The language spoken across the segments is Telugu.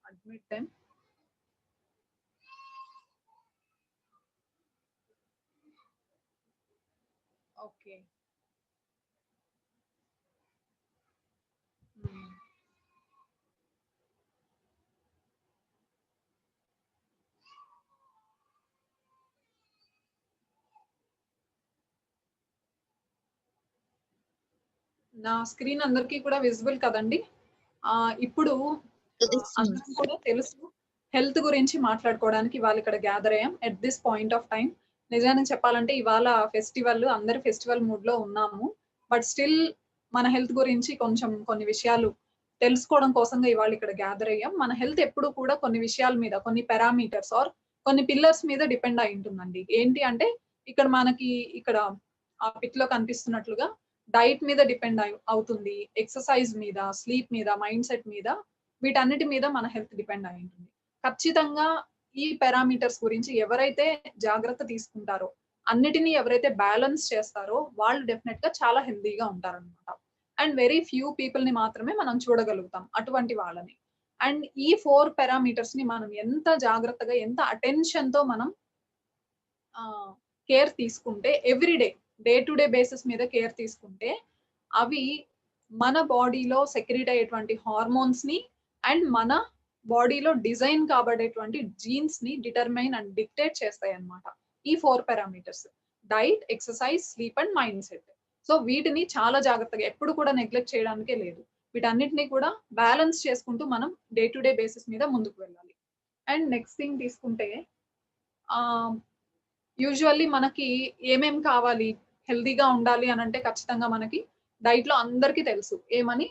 admit them. Okay. నా స్క్రీన్ అందరికీ కూడా విజిబుల్ కదండి. ఇప్పుడు అందరం కూడా తెలుసు హెల్త్ గురించి మాట్లాడుకోవడానికి ఇవాళ ఇక్కడ గ్యాదర్ అయ్యాం at this point of time. నిజానికి చెప్పాలంటే ఇవాళ ఫెస్టివల్, అందరు ఫెస్టివల్ మూడ్ లో ఉన్నాము. బట్ స్టిల్ మన హెల్త్ గురించి కొంచెం కొన్ని విషయాలు తెలుసుకోవడం కోసంగా ఇవాళ ఇక్కడ గ్యాదర్ అయ్యాం. మన హెల్త్ ఎప్పుడు కూడా కొన్ని విషయాల మీద, కొన్ని పారామీటర్స్ ఆర్ కొన్ని పిల్లర్స్ మీద డిపెండ్ అయి ఉంటుందండి. ఏంటి అంటే ఇక్కడ మనకి ఇక్కడ ఆ పిక్ లో కనిపిస్తున్నట్లుగా డైట్ మీద డిపెండ్ అవుతుంది, ఎక్సర్సైజ్ మీద, స్లీప్ మీద, మైండ్ సెట్ మీద, వీటన్నిటి మీద మన హెల్త్ డిపెండ్ అయి ఉంటుంది. ఖచ్చితంగా ఈ పారామీటర్స్ గురించి ఎవరైతే జాగ్రత్త తీసుకుంటారో, అన్నిటినీ ఎవరైతే బ్యాలెన్స్ చేస్తారో వాళ్ళు డెఫినెట్ గా చాలా హెల్తీగా ఉంటారనమాట. అండ్ వెరీ ఫ్యూ పీపుల్ ని మాత్రమే మనం చూడగలుగుతాం అటువంటి వాళ్ళని. అండ్ ఈ 4 పారామీటర్స్ ని మనం ఎంత జాగ్రత్తగా, ఎంత అటెన్షన్ తో మనం కేర్ తీసుకుంటే, everyday day to day basis మీద కేర్ తీసుకుంటే అవి మన బాడీలో సెక్రెట్ అయ్యేటువంటి హార్మోన్స్ ని అండ్ మన బాడీలో డిజైన్ కాబడేటువంటి జీన్స్ ని డిటర్మైన్ అండ్ డిక్టేట్ చేస్తాయి అన్నమాట. ఈ 4 parameters diet, exercise, sleep and mind set. So వీటిని చాలా జాగ్రత్తగా ఎప్పుడు కూడా నెగ్లెక్ట్ చేయడానికే లేదు. వీటన్నిటిని కూడా బ్యాలెన్స్ చేసుకుంటూ మనం డే టు డే బేసిస్ మీద ముందుకు వెళ్ళాలి. అండ్ నెక్స్ట్ థింగ్ తీసుకుంటే యూజువల్లీ మనకి ఏమేం కావాలి హెల్దీగా ఉండాలి అని అంటే ఖచ్చితంగా మనకి డైట్ లో అందరికీ తెలుసు ఏమని,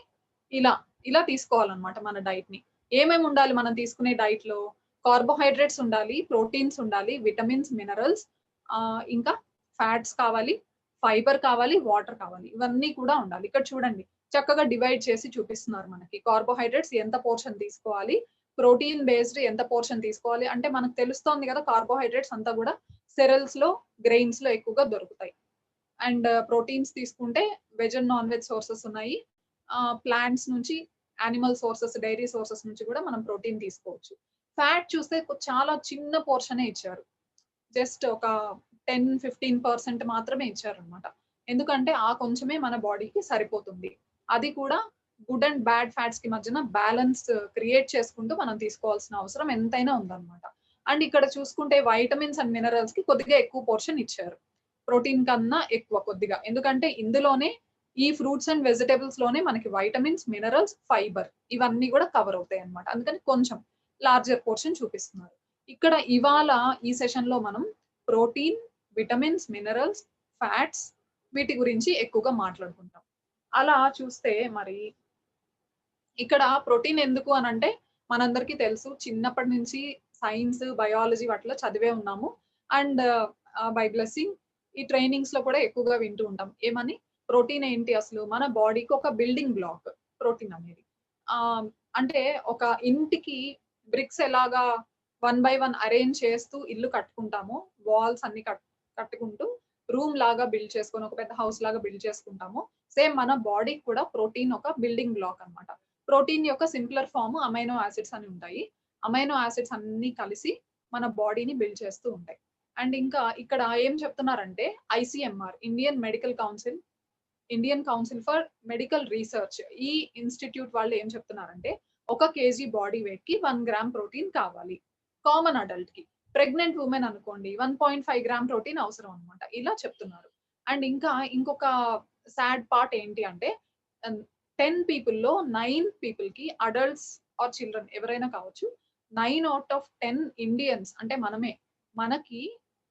ఇలా ఇలా తీసుకోవాలన్నమాట మన డైట్ ని. ఏమేమి ఉండాలి మనం తీసుకునే డైట్ లో? కార్బోహైడ్రేట్స్ ఉండాలి, ప్రోటీన్స్ ఉండాలి, విటమిన్స్, మినరల్స్, ఇంకా ఫ్యాట్స్ కావాలి, ఫైబర్ కావాలి, వాటర్ కావాలి, ఇవన్నీ కూడా ఉండాలి. ఇక్కడ చూడండి చక్కగా డివైడ్ చేసి చూపిస్తున్నారు మనకి. కార్బోహైడ్రేట్స్ ఎంత పోర్షన్ తీసుకోవాలి, ప్రోటీన్ బేస్డ్ ఎంత పోర్షన్ తీసుకోవాలి అంటే మనకు తెలుస్తోంది కదా, కార్బోహైడ్రేట్స్ అంతా కూడా సెరల్స్ లో, గ్రెయిన్స్ లో ఎక్కువగా దొరుకుతాయి. అండ్ ప్రోటీన్స్ తీసుకుంటే veg and non veg sources ఉన్నాయి. ప్లాంట్స్ నుంచి, యానిమల్ సోర్సెస్, డైరీ సోర్సెస్ నుంచి కూడా మనం ప్రోటీన్ తీసుకోవచ్చు. ఫ్యాట్ చూస్తే చాలా చిన్న పోర్షనే ఇచ్చారు, జస్ట్ ఒక 10-15% మాత్రమే ఇచ్చారనమాట. ఎందుకంటే ఆ కొంచెమే మన బాడీకి సరిపోతుంది. అది కూడా గుడ్ అండ్ బ్యాడ్ ఫ్యాట్స్ కి మధ్యన బ్యాలెన్స్ క్రియేట్ చేసుకుంటూ మనం తీసుకోవాల్సిన అవసరం ఎంతైనా ఉందన్నమాట. అండ్ ఇక్కడ చూసుకుంటే వైటమిన్స్ అండ్ మినరల్స్ కి కొద్దిగా ఎక్కువ పోర్షన్ ఇచ్చారు, ప్రోటీన్ కన్నా ఎక్కువ కొద్దిగా. ఎందుకంటే ఇందులోనే ఈ ఫ్రూట్స్ అండ్ వెజిటేబుల్స్ లోనే మనకి వైటమిన్స్, మినరల్స్, ఫైబర్ ఇవన్నీ కూడా కవర్ అవుతాయి అన్నమాట. అందుకని కొంచెం లార్జర్ పోర్షన్ చూపిస్తున్నారు. ఇక్కడ ఇవాళ ఈ సెషన్ లో మనం ప్రోటీన్, విటమిన్స్, మినరల్స్, ఫ్యాట్స్ వీటి గురించి ఎక్కువగా మాట్లాడుకుంటాం. అలా చూస్తే మరి ఇక్కడ ప్రోటీన్ ఎందుకు అని అంటే మనందరికీ తెలుసు, చిన్నప్పటి నుంచి సైన్స్, బయాలజీ వాటిలో చదివే ఉన్నాము. అండ్ బై బ్లెస్సింగ్ ఈ ట్రైనింగ్స్ లో కూడా ఎక్కువగా వింటూ ఉంటాం. ఏమని? ప్రోటీన్ ఏంటి అసలు? మన బాడీకి ఒక బిల్డింగ్ బ్లాక్ ప్రోటీన్ అనేది. అంటే ఒక ఇంటికి బ్రిక్స్ ఎలాగా 1 by 1 అరేంజ్ చేస్తూ ఇల్లు కట్టుకుంటామో, వాల్స్ అన్ని కట్టుకుంటూ రూమ్ లాగా బిల్డ్ చేసుకొని ఒక పెద్ద హౌస్ లాగా బిల్డ్ చేసుకుంటామో, సేమ్ మన బాడీకి కూడా ప్రోటీన్ ఒక బిల్డింగ్ బ్లాక్ అన్నమాట. ప్రోటీన్ యొక్క సింప్లర్ ఫామ్ అమైనో యాసిడ్స్ అని ఉంటాయి. అమైనో యాసిడ్స్ అన్ని కలిసి మన బాడీని బిల్డ్ చేస్తూ ఉంటాయి. అండ్ ఇంకా ఇక్కడ ఏం చెప్తున్నారంటే ICMR, Indian council for medical research, ఈ ఇన్స్టిట్యూట్ వాళ్ళు ఏం చెప్తున్నారంటే 1 kg బాడీ వెయిట్ కి 1 గ్రామ్ ప్రోటీన్ కావాలి కామన్ అడల్ట్ కి. ప్రెగ్నెంట్ ఉమెన్ అనుకోండి 1.5 గ్రామ్ ప్రోటీన్ అవసరం అనమాట. ఇలా చెప్తున్నారు. అండ్ ఇంకా ఇంకొక సాడ్ పార్ట్ ఏంటి అంటే 10 పీపుల్ లో 9 పీపుల్ కి, అడల్ట్స్ ఆర్ చిల్డ్రన్ ఎవరైనా కావచ్చు, 9 out of 10 ఇండియన్స్ అంటే మనకి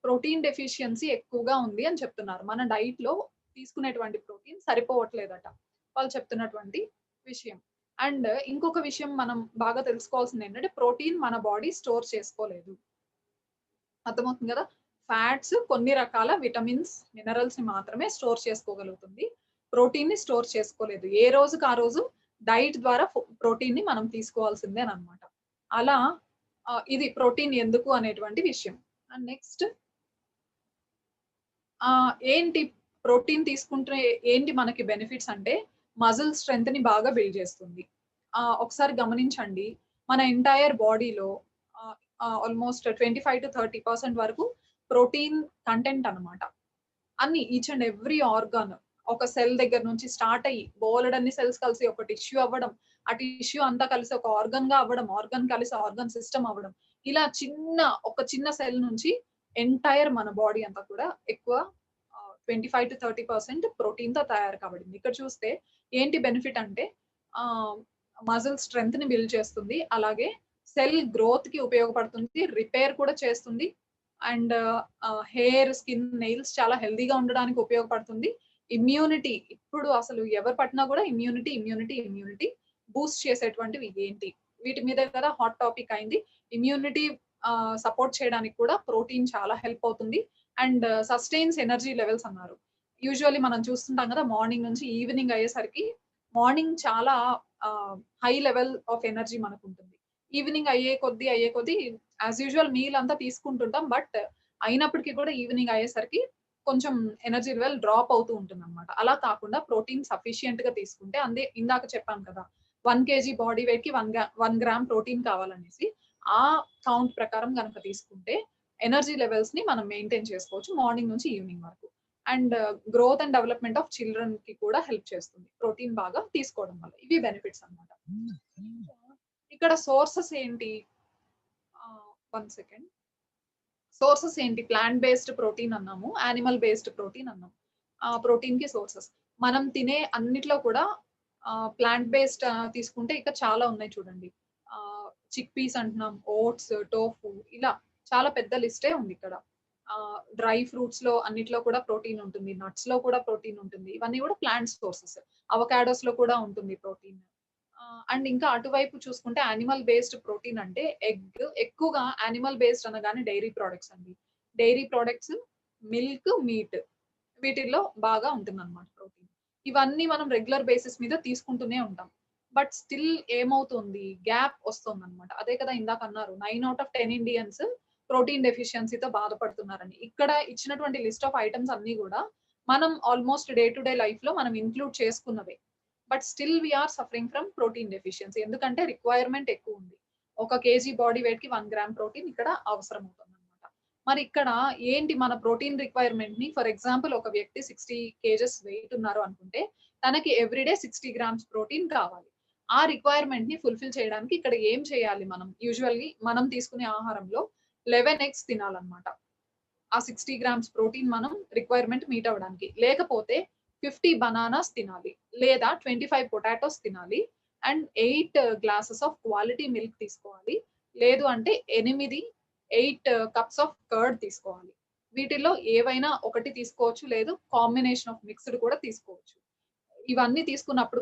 ప్రోటీన్ డెఫిషియన్సీ ఎక్కువగా ఉంది అని చెప్తున్నారు. మన డైట్ లో తీసుకునేటువంటి ప్రోటీన్ సరిపోవట్లేదట వాళ్ళు చెప్తున్నటువంటి విషయం. అండ్ ఇంకొక విషయం మనం బాగా తెలుసుకోవాల్సింది ఏంటంటే ప్రోటీన్ మన బాడీ స్టోర్ చేసుకోలేదు. అర్థమవుతుంది కదా? ఫ్యాట్స్ కొన్ని రకాల విటమిన్స్, మినరల్స్ ని మాత్రమే స్టోర్ చేసుకోగలుగుతుంది, ప్రోటీన్ ని స్టోర్ చేసుకోలేదు. ఏ రోజుకి ఆ రోజు డైట్ ద్వారా ప్రోటీన్ ని మనం తీసుకోవాల్సిందే అన్నమాట. అలా ఇది ప్రోటీన్ ఎందుకు అనేటువంటి విషయం. అండ్ నెక్స్ట్ ఏంటి ప్రోటీన్ తీసుకుంటే ఏంటి మనకి బెనిఫిట్స్ అంటే మజిల్ స్ట్రెంగ్త్ ని బాగా బిల్డ్ చేస్తుంది. ఒకసారి గమనించండి, మన ఎంటైర్ బాడీలో ఆల్మోస్ట్ 25-30% వరకు ప్రోటీన్ కంటెంట్ అన్నమాట. అన్ని ఈచ్ అండ్ ఎవ్రీ ఆర్గాన్ ఒక సెల్ దగ్గర నుంచి స్టార్ట్ అయ్యి బోలెడన్ని సెల్స్ కలిసి ఒక టిష్యూ అవ్వడం, ఆ టిష్యూ అంతా కలిసి ఒక ఆర్గన్ గా అవ్వడం, ఆర్గన్ కలిసి ఆర్గన్ సిస్టమ్ అవ్వడం. ఇలా ఒక చిన్న సెల్ నుంచి ఎంటైర్ మన బాడీ అంతా కూడా ఎక్కువ 25-30% ప్రోటీన్ తో తయారు కాబడింది. ఇక్కడ చూస్తే ఏంటి బెనిఫిట్ అంటే మజిల్ స్ట్రెంగ్త్ ని బిల్డ్ చేస్తుంది. అలాగే సెల్ గ్రోత్ కి ఉపయోగపడుతుంది. రిపేర్ కూడా చేస్తుంది. అండ్ హెయిర్, స్కిన్, నెయిల్స్ చాలా హెల్తీగా ఉండడానికి ఉపయోగపడుతుంది. ఇమ్యూనిటీ ఇప్పుడు అసలు ఎవరు పట్టినా కూడా ఇమ్యూనిటీ బూస్ట్ చేసేటువంటివి ఏంటి? వీటి మీదే కదా హాట్ టాపిక్ అయింది. ఇమ్యూనిటీ సపోర్ట్ చేయడానికి కూడా ప్రోటీన్ చాలా హెల్ప్ అవుతుంది. అండ్ సస్టైన్స్ ఎనర్జీ లెవెల్స్ అన్నారు. యూజువల్లీ మనం చూస్తుంటాం కదా మార్నింగ్ నుంచి ఈవినింగ్ అయ్యేసరికి మార్నింగ్ చాలా హై లెవెల్ ఆఫ్ ఎనర్జీ మనకుంటుంది. ఈవినింగ్ అయ్యే కొద్దీ యాజ్ యూజువల్ మీల్ అంతా తీసుకుంటుంటాం. బట్ అయినప్పటికీ కూడా ఈవినింగ్ అయ్యేసరికి కొంచెం ఎనర్జీ లెవెల్ డ్రాప్ అవుతూ ఉంటుందన్నమాట. అలా కాకుండా ప్రోటీన్ సఫిషియెంట్‌గా తీసుకుంటే ఇందాక చెప్పాను కదా! 1 కేజీ బాడీ వెయిట్‌కి 1 గ్రామ్ ప్రోటీన్ కావాలనేసి. ఆ కౌంట్ ప్రకారం గనక తీసుకుంటే ఎనర్జీ లెవెల్స్‌ని మనం మెయింటైన్ చేసుకోవచ్చు మార్నింగ్ నుంచి ఈవినింగ్ వరకు. And growth and development of చిల్డ్రన్‌కి కూడా హెల్ప్ చేస్తుంది. ప్రోటీన్ బాగా తీసుకోవడం వల్ల. ఇవి బెనిఫిట్స్ అన్నమాట. ఇక్కడ సోర్సెస్ ఏంటి? 1 సెకండ్. సోర్సెస్ ఏంటి? ప్లాంట్ బేస్డ్ ప్రోటీన్ అన్నాము. యానిమల్ బేస్డ్ ప్రోటీన్ అన్నాం. ప్రోటీన్‌కి సోర్సెస్. మనం తినే అన్నిట్లో కూడా ప్లాంట్ బేస్డ్ తీసుకుంటే ఇక చాలా ఉన్నాయి చూడండి. చిక్ పీస్ అంటున్నాం, ఓట్స్, టోఫు ఇలా చాలా పెద్ద లిస్టే ఉంది ఇక్కడ. డ్రై ఫ్రూట్స్‌లో అన్నిట్లో కూడా ప్రోటీన్ ఉంటుంది. నట్స్‌లో కూడా ప్రోటీన్ ఉంటుంది. ఇవన్నీ కూడా ప్లాంట్ సోర్సెస్. అవకాడోస్‌లో కూడా ఉంటుంది ప్రోటీన్. అండ్ ఇంకా అటువైపు చూసుకుంటే యానిమల్ బేస్డ్ ప్రోటీన్ అంటే ఎక్కువగా యానిమల్ బేస్డ్ అనగానే డైరీ ప్రొడక్ట్స్ అండి. డైరీ ప్రొడక్ట్స్, మిల్క్, మీట్ వీటిల్లో బాగా ఉంటుందన్నమాట ప్రోటీన్. ఇవన్నీ మనం రెగ్యులర్ బేసిస్ మీద తీసుకుంటూనే ఉంటాం. బట్ స్టిల్ ఏమవుతుంది? గ్యాప్ వస్తుందన్నమాట. అదే కదా ఇందాక అన్నారు 9 ఔట్ ఆఫ్ 10 ఇండియన్స్ ప్రోటీన్ డెఫిషియన్సీతో బాధపడుతున్నారని. ఇక్కడ ఇచ్చినటువంటి లిస్ట్ ఆఫ్ ఐటెమ్స్ అన్నీ గూడా మనం ఆల్‌మోస్ట్ డే టు డే లైఫ్‌లో మనం ఇంక్లూడ్ చేసుకున్నవే. But still we are suffering from protein deficiency. ఎందుకంటే రిక్వైర్మెంట్ ఎక్కువుంది. ఒక కేజీ బాడీ వెయిట్‌కి 1 గ్రామ్ ప్రోటీన్ ఇక్కడ అవసరం అవుతుందన్నమాట. మరి ఇక్కడ ఏంటి మన ప్రోటీన్ రిక్వైర్మెంట్‌ని ఫర్ ఎగ్జాంపుల్ ఒక వ్యక్తి 60 కేజెస్ వెయిట్ ఉన్నారు అనుకుంటే, తనకి ఎవ్రీ డే 60 గ్రామ్స్ ప్రోటీన్ కావాలి. ఆ రిక్వైర్మెంట్‌ని ఫుల్‌ఫిల్ చేయడానికి ఇక్కడ ఏం చేయాలి మనం? యూజువల్లీ మనం తీసుకునే ఆహారంలో 11 ఎగ్స్ తినాలన్నమాట. ఆ 60 గ్రామ్స్ ప్రోటీన్ మనం రిక్వైర్మెంట్ మీట్ అవ్వడానికి. లేకపోతే 50 బనానాస్ తినాలి. లేదా 25 పొటాటోస్ తినాలి. And 8 glasses of quality milk తీసుకోవాలి. లేదు అంటే 8 కప్స్ ఆఫ్ కర్డ్ తీసుకోవాలి. వీటిల్లో ఏవైనా ఒకటి తీసుకోవచ్చు. లేదు కాంబినేషన్ ఆఫ్ మిక్స్‌డ్ కూడా తీసుకోవచ్చు. ఇవన్నీ తీసుకున్నప్పుడు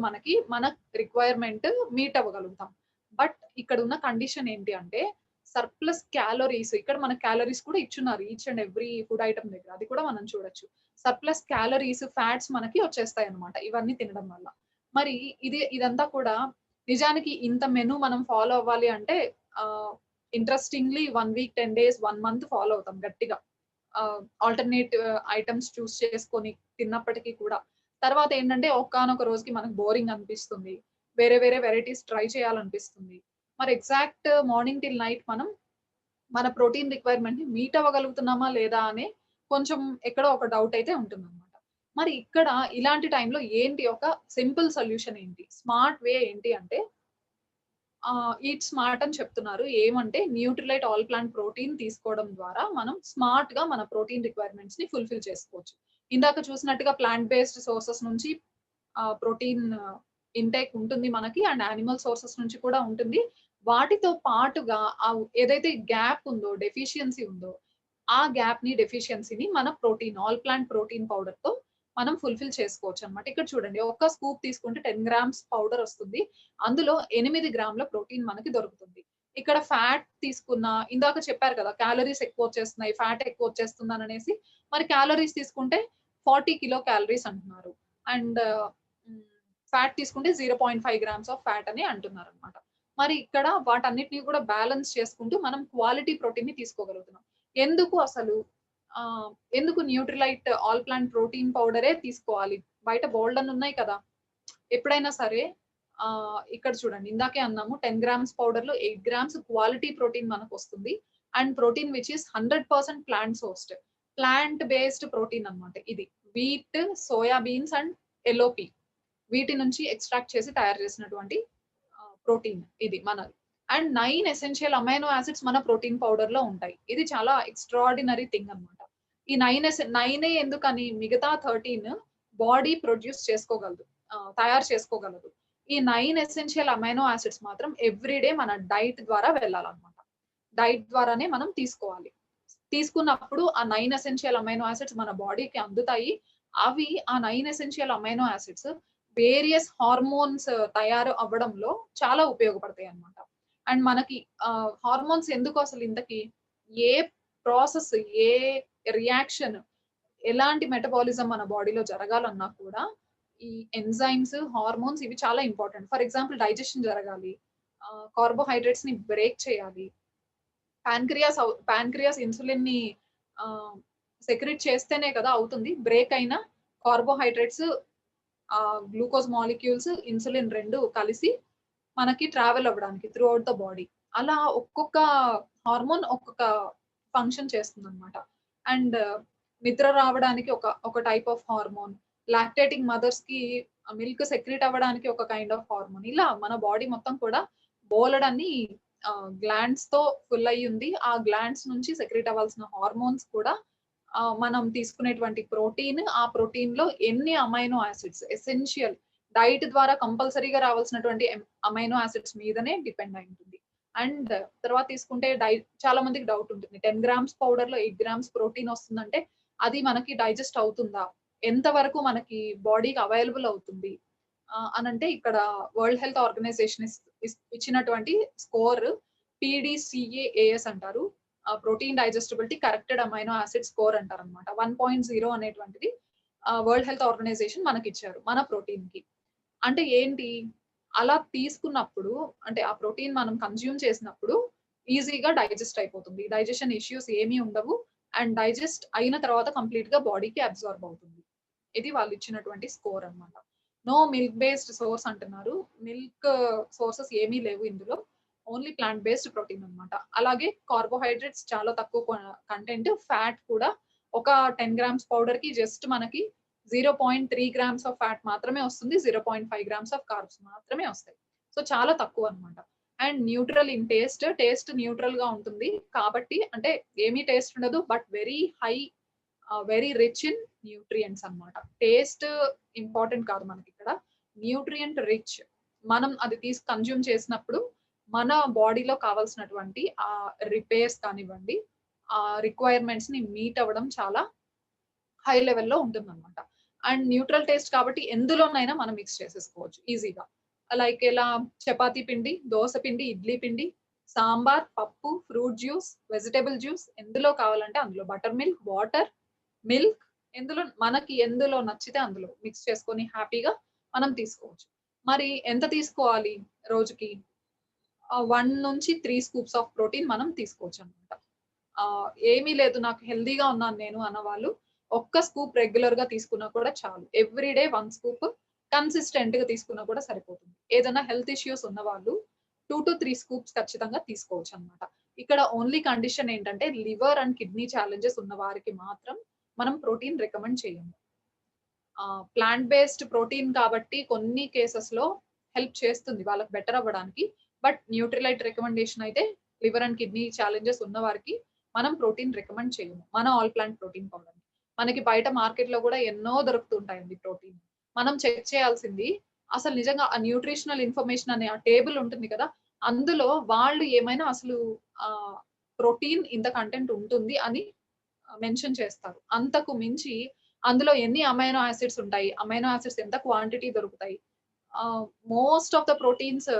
మన రిక్వైర్మెంట్ మీట్ అవ్వగలుగుతాం. బట్ ఇక్కడున్న కండిషన్ ఏంటి అంటే సర్ప్లస్ క్యాలరీస్ ఇక్కడ మన క్యాలరీస్ కూడా ఇచ్చున్నారు. Each and every food item దగ్గర. అది కూడా మనం చూడొచ్చు. సర్ప్లస్ క్యాలరీస్, ఫ్యాట్స్ మనకి వచ్చేస్తాయన్నమాట ఇవన్నీ తినడం వల్ల. మరి ఇదంతా కూడా నిజానికి ఇంత మెను మనం ఫాలో అవ్వాలి అంటే interestingly 1 week, 10 days, 1 month follow అవుతాం గట్టిగా. ఆల్టర్‌నేట్ ఐటెమ్స్ చూస్ చేసుకొని తిన్నప్పటికి కూడా. తర్వాత ఏంటంటే ఒకానొక రోజుకి మనకు బోరింగ్ అనిపిస్తుంది. వేరే వేరే వెరైటీస్ ట్రై చేయాలనిపిస్తుంది. మరి ఎగ్జాక్ట్ మార్నింగ్ టిల్ నైట్ మనం మన ప్రోటీన్ రిక్వైర్మెంట్‌ని మీట్ అవ్వగలుగుతున్నామా లేదా అనే కొంచెం ఎక్కడో ఒక డౌట్ అయితే ఉంటుందన్నమాట. మరి ఇక్కడ ఇలాంటి టైంలో ఏంటి ఒక సింపుల్ సొల్యూషన్ ఏంటి? స్మార్ట్ వే ఏంటి అంటే ఈట్ స్మార్ట్ అని చెప్తున్నారు. ఏమంటే న్యూట్రిలైట్ ఆల్ ప్లాంట్ ప్రోటీన్ తీసుకోవడం ద్వారా మనం స్మార్ట్‌గా మన ప్రోటీన్ రిక్వైర్మెంట్స్‌ని ఫుల్‌ఫిల్ చేసుకోవచ్చు. ఇందాక చూసినట్టుగా ప్లాంట్ బేస్డ్ సోర్సెస్ నుంచి ప్రోటీన్ ఇంటేక్ ఉంటుంది మనకి. అండ్ యానిమల్ సోర్సెస్ నుంచి కూడా ఉంటుంది. వాటితో పాటుగా ఏదైతే గ్యాప్ ఉందో, డెఫిషియన్సీ ఉందో, ఆ డెఫిషియన్సీని మన ఆల్ ప్లాంట్ ప్రోటీన్ పౌడర్‌తో మనం ఫుల్‌ఫిల్ చేసుకోవచ్చనమాట. ఇక్కడ చూడండి ఒక్క స్కూప్ తీసుకుంటే 10 గ్రామ్స్ పౌడర్ వస్తుంది. అందులో 8 గ్రాముల ప్రోటీన్ మనకి దొరుకుతుంది. ఇక్కడ ఫ్యాట్ తీసుకున్న ఇందాక చెప్పారు కదా! క్యాలరీస్ ఎక్కువొచ్చేస్తున్నాయి, ఫ్యాట్ ఎక్కువొచ్చేస్తుందననేసి. మరి క్యాలరీస్ తీసుకుంటే 40 కిలో క్యాలరీస్ అంటున్నారు. And hmm. ఫ్యాట్ తీసుకుంటే 0.5 గ్రామ్స్ ఆఫ్ ఫ్యాట్ అని అంటున్నారనమాట. మరి ఇక్కడ వాటన్నిటిని కూడా బ్యాలెన్స్ చేసుకుంటూ మనం క్వాలిటీ ప్రోటీన్‌ని తీసుకోగలుగుతున్నాం. ఎందుకు అసలు ఎందుకు న్యూట్రిలైట్ ఆల్ ప్లాంట్ ప్రోటీన్ పౌడరే తీసుకోవాలి? బయట బోలెడన్ని ఉన్నాయి కదా! ఎప్పుడైనా సరే ఇక్కడ చూడండి ఇందాకే అన్నాము 10 గ్రామ్స్ పౌడర్‌లో 8 గ్రామ్స్ క్వాలిటీ ప్రోటీన్ మనకొస్తుంది. And protein which is 100% plant sourced. Plant based protein అన్నమాట ఇది. Wheat, soya beans and yellow pea వీటి నుంచి ఎక్స్ట్రాక్ట్ చేసి తయారు చేసినటువంటి ప్రోటీన్ ఇది మనది. అండ్ 9 ఎసెన్షియల్ అమైనో యాసిడ్స్ మన ప్రోటీన్ పౌడర్‌లో ఉంటాయి. ఇది చాలా ఎక్స్ట్రార్డినరీ థింగ్ అన్నమాట. ఈ 9 ఎందుకని మిగతా 13 బాడీ ప్రొడ్యూస్ చేసుకోగలదు. తయారు చేసుకోగలదు. ఈ 9 ఎసెన్షియల్ అమైనో యాసిడ్స్ మాత్రం ఎవ్రీ డే మన డైట్ ద్వారా వెళ్ళాలన్నమాట. డైట్ ద్వారానే మనం తీసుకోవాలి. తీసుకున్నప్పుడు ఆ 9 ఎసెన్షియల్ అమైనో యాసిడ్స్ మన బాడీకి అందుతాయి. అవి ఆ 9 essential amino acids various hormones తయారు అవ్వడంలో చాలా ఉపయోగపడతాయన్నమాట. అండ్ మనకి హార్మోన్స్ ఎందుకు అసలు ఇంతకి ఏ ప్రాసెస్, ఏ రియాక్షన్, ఎలాంటి మెటబాలిజం మన బాడీలో జరగాలన్నా కూడా ఈ ఎంజైమ్స్, హార్మోన్స్ ఇవి చాలా ఇంపార్టెంట్. ఫర్ ఎగ్జాంపుల్ డైజెషన్ జరగాలి. కార్బోహైడ్రేట్స్‌ని బ్రేక్ చేయాలి. పాన్‌క్రియాస్ ఇన్సులిన్‌ని ఆహ్, సెక్రీట్ చేస్తేనే కదా అవుతుంది. బ్రేక్ అయిన కార్బోహైడ్రేట్స్, గ్లూకోజ్ మాలిక్యూల్స్, ఇన్సులిన్ 2 కలిసి మనకి ట్రావెల్ అవ్వడానికి త్రూ ఔట్ ద బాడీ. అలా ఒక్కొక్క హార్మోన్ ఒక్కొక్క ఫంక్షన్ చేస్తుందన్నమాట. అండ్ నిద్ర రావడానికి ఒక టైప్ ఆఫ్ హార్మోన్, లాక్టేటింగ్ మదర్స్‌కి మిల్క్ సెక్రీట్ అవ్వడానికి ఒక కైండ్ ఆఫ్ హార్మోన్. ఇలా మన బాడీ మొత్తం కూడా బోలెడన్ని గ్లాండ్స్‌తో ఫుల్ అయ్యి ఉంది. ఆ గ్లాండ్స్ నుంచి సెక్రీట్ అవ్వాల్సిన హార్మోన్స్ కూడా మనం తీసుకునేటువంటి ప్రోటీన్, ఆ ప్రోటీన్‌లో ఎన్ని అమైనో యాసిడ్స్ ఎసెన్షియల్ డైట్ ద్వారా కంపల్సరీగా రావాల్సినటువంటి అమైనో యాసిడ్స్ మీదనే డిపెండ్ అయి ఉంటుంది. అండ్ తర్వాత తీసుకుంటే చాలా మందికి డౌట్ ఉంటుంది. 10 గ్రామ్స్ పౌడర్‌లో 8 గ్రామ్స్ ప్రోటీన్ వస్తుందంటే అది మనకి డైజెస్ట్ అవుతుందా? ఎంత వరకు మనకి బాడీకి అవైలబుల్ అవుతుంది? అనంటే ఇక్కడ వరల్డ్ హెల్త్ ఆర్గనైజేషన్ ఇచ్చినటువంటి స్కోర్ పీడీసీఏఏఎస్ అంటారు. Protein digestibility corrected amino acid score అంటారన్నమాట. 1.0 అనేటువంటిది వరల్డ్ హెల్త్ ఆర్గనైజేషన్ మనకిచ్చారు మన ప్రోటీన్‌కి. అంటే ఏంటి? అలా తీసుకున్నప్పుడు అంటే ఆ ప్రోటీన్ మనం కన్జ్యూమ్ చేసినప్పుడు ఈజీగా డైజెస్ట్ అయిపోతుంది. డైజెషన్ ఇష్యూస్ ఏమీ ఉండవు. అండ్ డైజెస్ట్ అయిన తర్వాత కంప్లీట్‌గా బాడీకి అబ్సార్బ్ అవుతుంది. ఇది వాళ్ళు ఇచ్చినటువంటి స్కోర్ అన్నమాట. నో మిల్క్ బేస్డ్ సోర్స్ అంటున్నారు. మిల్క్ సోర్సెస్ ఏమీ లేవు ఇందులో. ఓన్లీ ప్లాంట్ బేస్డ్ ప్రోటీన్ అన్నమాట. అలాగే కార్బోహైడ్రేట్స్ చాలా తక్కువ కంటెంట్. ఫ్యాట్ కూడా ఒక 10 గ్రామ్స్ పౌడర్‌కి జస్ట్ మనకి 0.3 గ్రామ్స్ ఆఫ్ ఫ్యాట్ మాత్రమే వస్తుంది. 0.5 గ్రామ్స్ ఆఫ్ కార్బ్స్ మాత్రమే వస్తాయి. సో చాలా తక్కువ అన్నమాట. And neutral in taste. Taste న్యూట్రల్‌గా ఉంటుంది. కాబట్టి అంటే ఏమీ టేస్ట్ ఉండదు. But very rich in nutrients అన్నమాట. టేస్ట్ ఇంపార్టెంట్ కాదు మనకిక్కడ. Nutrient rich. మనం అది కన్జ్యూమ్ చేసినప్పుడు మన బాడీలో కావాల్సినటువంటి రిపేర్స్ కానివ్వండి, రిక్వైర్మెంట్స్‌ని మీట్ అవ్వడం చాలా హై లెవెల్‌లో ఉంటుందన్నమాట. అండ్ న్యూట్రల్ టేస్ట్ కాబట్టి ఎందులోనైనా మనం మిక్స్ చేసేసుకోవచ్చు ఈజీగా. లైక్ ఎలా చపాతీ పిండి, దోస పిండి, ఇడ్లీ పిండి, సాంబార్, పప్పు, ఫ్రూట్ జ్యూస్, వెజిటబుల్ జ్యూస్ ఎందులో కావాలంటే అందులో బటర్ మిల్క్, వాటర్, మిల్క్ ఎందులో నచ్చితే అందులో మిక్స్ చేసుకొని హ్యాపీగా మనం తీసుకోవచ్చు. మరి ఎంత తీసుకోవాలి రోజుకి? 1-3 స్కూప్స్ ఆఫ్ ప్రోటీన్ మనం తీసుకోవచ్చనమాట. ఏమీ లేదు నాకు హెల్తీగా ఉన్నాను నేను అన్నవాళ్ళు ఒక్క స్కూప్ రెగ్యులర్‌గా తీసుకున్నా కూడా చాలు. ఎవ్రీ డే 1 స్కూప్ కన్సిస్టెంట్‌గా తీసుకున్నా కూడా సరిపోతుంది. ఏదైనా హెల్త్ ఇష్యూస్ ఉన్నవాళ్ళు 2-3 స్కూప్స్ ఖచ్చితంగా తీసుకోవచ్చనమాట. ఇక్కడ ఓన్లీ కండిషన్ ఏంటంటే లివర్ అండ్ కిడ్నీ ఛాలెంజెస్ ఉన్న వారికి మాత్రం మనం ప్రోటీన్ రికమెండ్ చేయము. ప్లాంట్ బేస్డ్ ప్రోటీన్ కాబట్టి కొన్ని కేసెస్‌లో హెల్ప్ చేస్తుంది వాళ్ళకి బెటర్ అవ్వడానికి. బట్ న్యూట్రిలైట్ రికమెండేషన్ అయితే లివర్ అండ్ కిడ్నీ ఛాలెంజెస్ ఉన్న వారికి మనం ప్రోటీన్ రికమెండ్ చేయము. మన ఆల్ ప్లాంట్ ప్రోటీన్ పౌడర్. మనకి బయట మార్కెట్‌లో గూడా ఎన్నో దొరుకుతుంటాయండి ప్రోటీన్. మనం చెక్ చేయాల్సింది అసలు నిజంగా ఆ న్యూట్రిషనల్ ఇన్ఫర్మేషన్ అనే ఆ టేబుల్ ఉంటుంది కదా! అందులో వాళ్ళు ఏమైనా అసలు ప్రోటీన్ ఇంత కంటెంట్ ఉంటుంది అని మెన్షన్ చేస్తారు. అంతకు మించి అందులో ఎన్ని అమైనో యాసిడ్స్ ఉంటాయి, అమైనో యాసిడ్స్ ఎంత క్వాంటిటీ దొరుకుతాయి. ఆహ్, మోస్ట్ ఆఫ్ ద ప్రోటీన్స్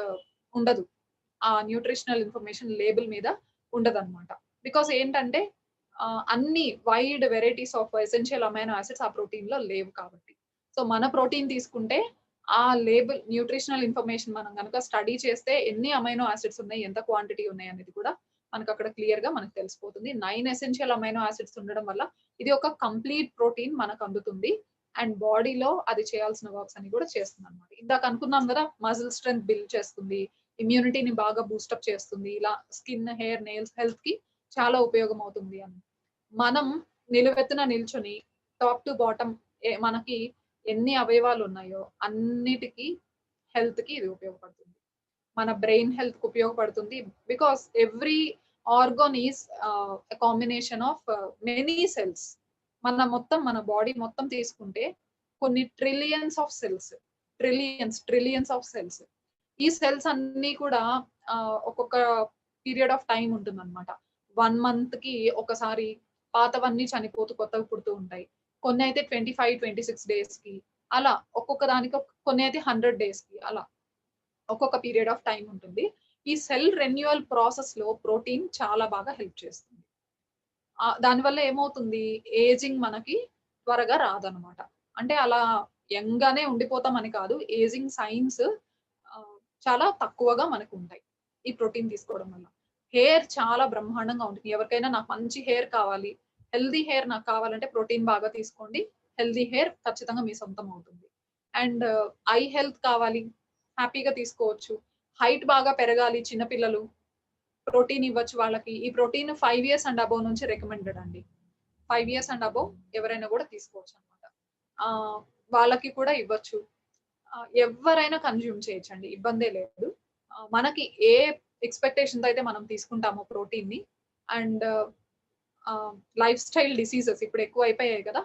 ఉండదు. ఆ న్యూట్రిషనల్ ఇన్ఫర్మేషన్ లేబుల్ మీద ఉండదన్నమాట. బికాజ్ ఏంటంటే అన్ని wide varieties of essential amino acids ఆ ప్రోటీన్‌లో లేవు కాబట్టి. సో, మన ప్రోటీన్ తీసుకుంటే ఆ లేబుల్ న్యూట్రిషనల్ ఇన్ఫర్మేషన్ మనం గనక స్టడీ చేస్తే ఎన్ని అమైనో యాసిడ్స్ ఉన్నాయి, ఎంత క్వాంటిటీ ఉన్నాయి అనేది కూడా మనకక్కడ క్లియర్‌గా మనకు తెలిసిపోతుంది. 9 ఎసెన్షియల్ అమైనో యాసిడ్స్ ఉండడం వల్ల ఇది ఒక కంప్లీట్ ప్రోటీన్ మనకు అందుతుంది. అండ్ బాడీలో అది చేయాల్సిన వర్క్స్ అన్ని కూడా చేస్తుంది అనమాట. ఇందాక అనుకున్నాం కదా, మజిల్ స్ట్రెంగ్త్ బిల్డ్ చేస్తుంది, ఇమ్యూనిటీని బాగా బూస్టప్ చేస్తుంది, ఇలా స్కిన్, హెయిర్, నెయిల్స్ హెల్త్ కి చాలా ఉపయోగం అవుతుంది అని. మనం నిలువెత్తున నిల్చొని టాప్ టు బాటమ్ మనకి ఎన్ని అవయవాలు ఉన్నాయో అన్నిటికి హెల్త్ కి ఇది ఉపయోగపడుతుంది. మన బ్రెయిన్ హెల్త్ కి ఉపయోగపడుతుంది. Because every organ is combination of many cells. మన బాడీ మొత్తం తీసుకుంటే కొన్ని trillions of cells, trillions of cells. ఈ సెల్స్ అన్ని కూడా ఒక్కొక్క పీరియడ్ ఆఫ్ టైం ఉంటుందన్నమాట. 1 మంత్ కి ఒకసారి పాతవన్నీ చనిపోతూ కొత్తవి పుడుతూ ఉంటాయి. కొన్ని అయితే 25, 26 డేస్ కి అలా ఒక్కొక్క దానికి కొన్ని అయితే 100 డేస్ కి అలా ఒక్కొక్క పీరియడ్ ఆఫ్ టైం ఉంటుంది. ఈ సెల్ రెన్యువల్ ప్రాసెస్ లో ప్రోటీన్ చాలా బాగా హెల్ప్ చేస్తుంది. దానివల్ల ఏమవుతుంది, ఏజింగ్ మనకి త్వరగా రాదనమాట. అంటే అలా యంగ్ గానే ఉండిపోతామని కాదు. ఏజింగ్ సైన్స్ చాలా తక్కువగా మనకుంటాయి ఈ ప్రోటీన్ తీసుకోవడం వల్ల. హెయిర్ చాలా బ్రహ్మాండంగా ఉంటుంది. ఎవరికైనా నాకు మంచి హెయిర్ కావాలి, హెల్తీ హెయిర్ నాకు కావాలంటే ప్రోటీన్ బాగా తీసుకోండి. హెల్తీ హెయిర్ ఖచ్చితంగా మీ సొంతం అవుతుంది. అండ్ ఐ హెల్త్ కావాలి, హ్యాపీగా తీసుకోవచ్చు. హైట్ బాగా పెరగాలి చిన్న పిల్లలు, ప్రోటీన్ ఇవ్వచ్చు వాళ్ళకి. ఈ ప్రోటీన్ 5 ఇయర్స్ అండ్ అబోవ్ నుంచి రికమెండెడ్ అండి. 5 ఇయర్స్ అండ్ అబోవ్ ఎవరైనా కూడా తీసుకోవచ్చనమాట. వాళ్ళకి కూడా ఇవ్వచ్చు. ఎవ్వరైనా కన్జ్యూమ్ చేయొచ్చండి. ఇబ్బందే లేదు. మనకి ఏ ఎక్స్‌పెక్టేషన్‌తో అయితే మనం తీసుకుంటామో ప్రోటీన్‌ని అండ్ లైఫ్ స్టైల్ డిసీజెస్ ఇప్పుడు ఎక్కువైపోయాయి కదా!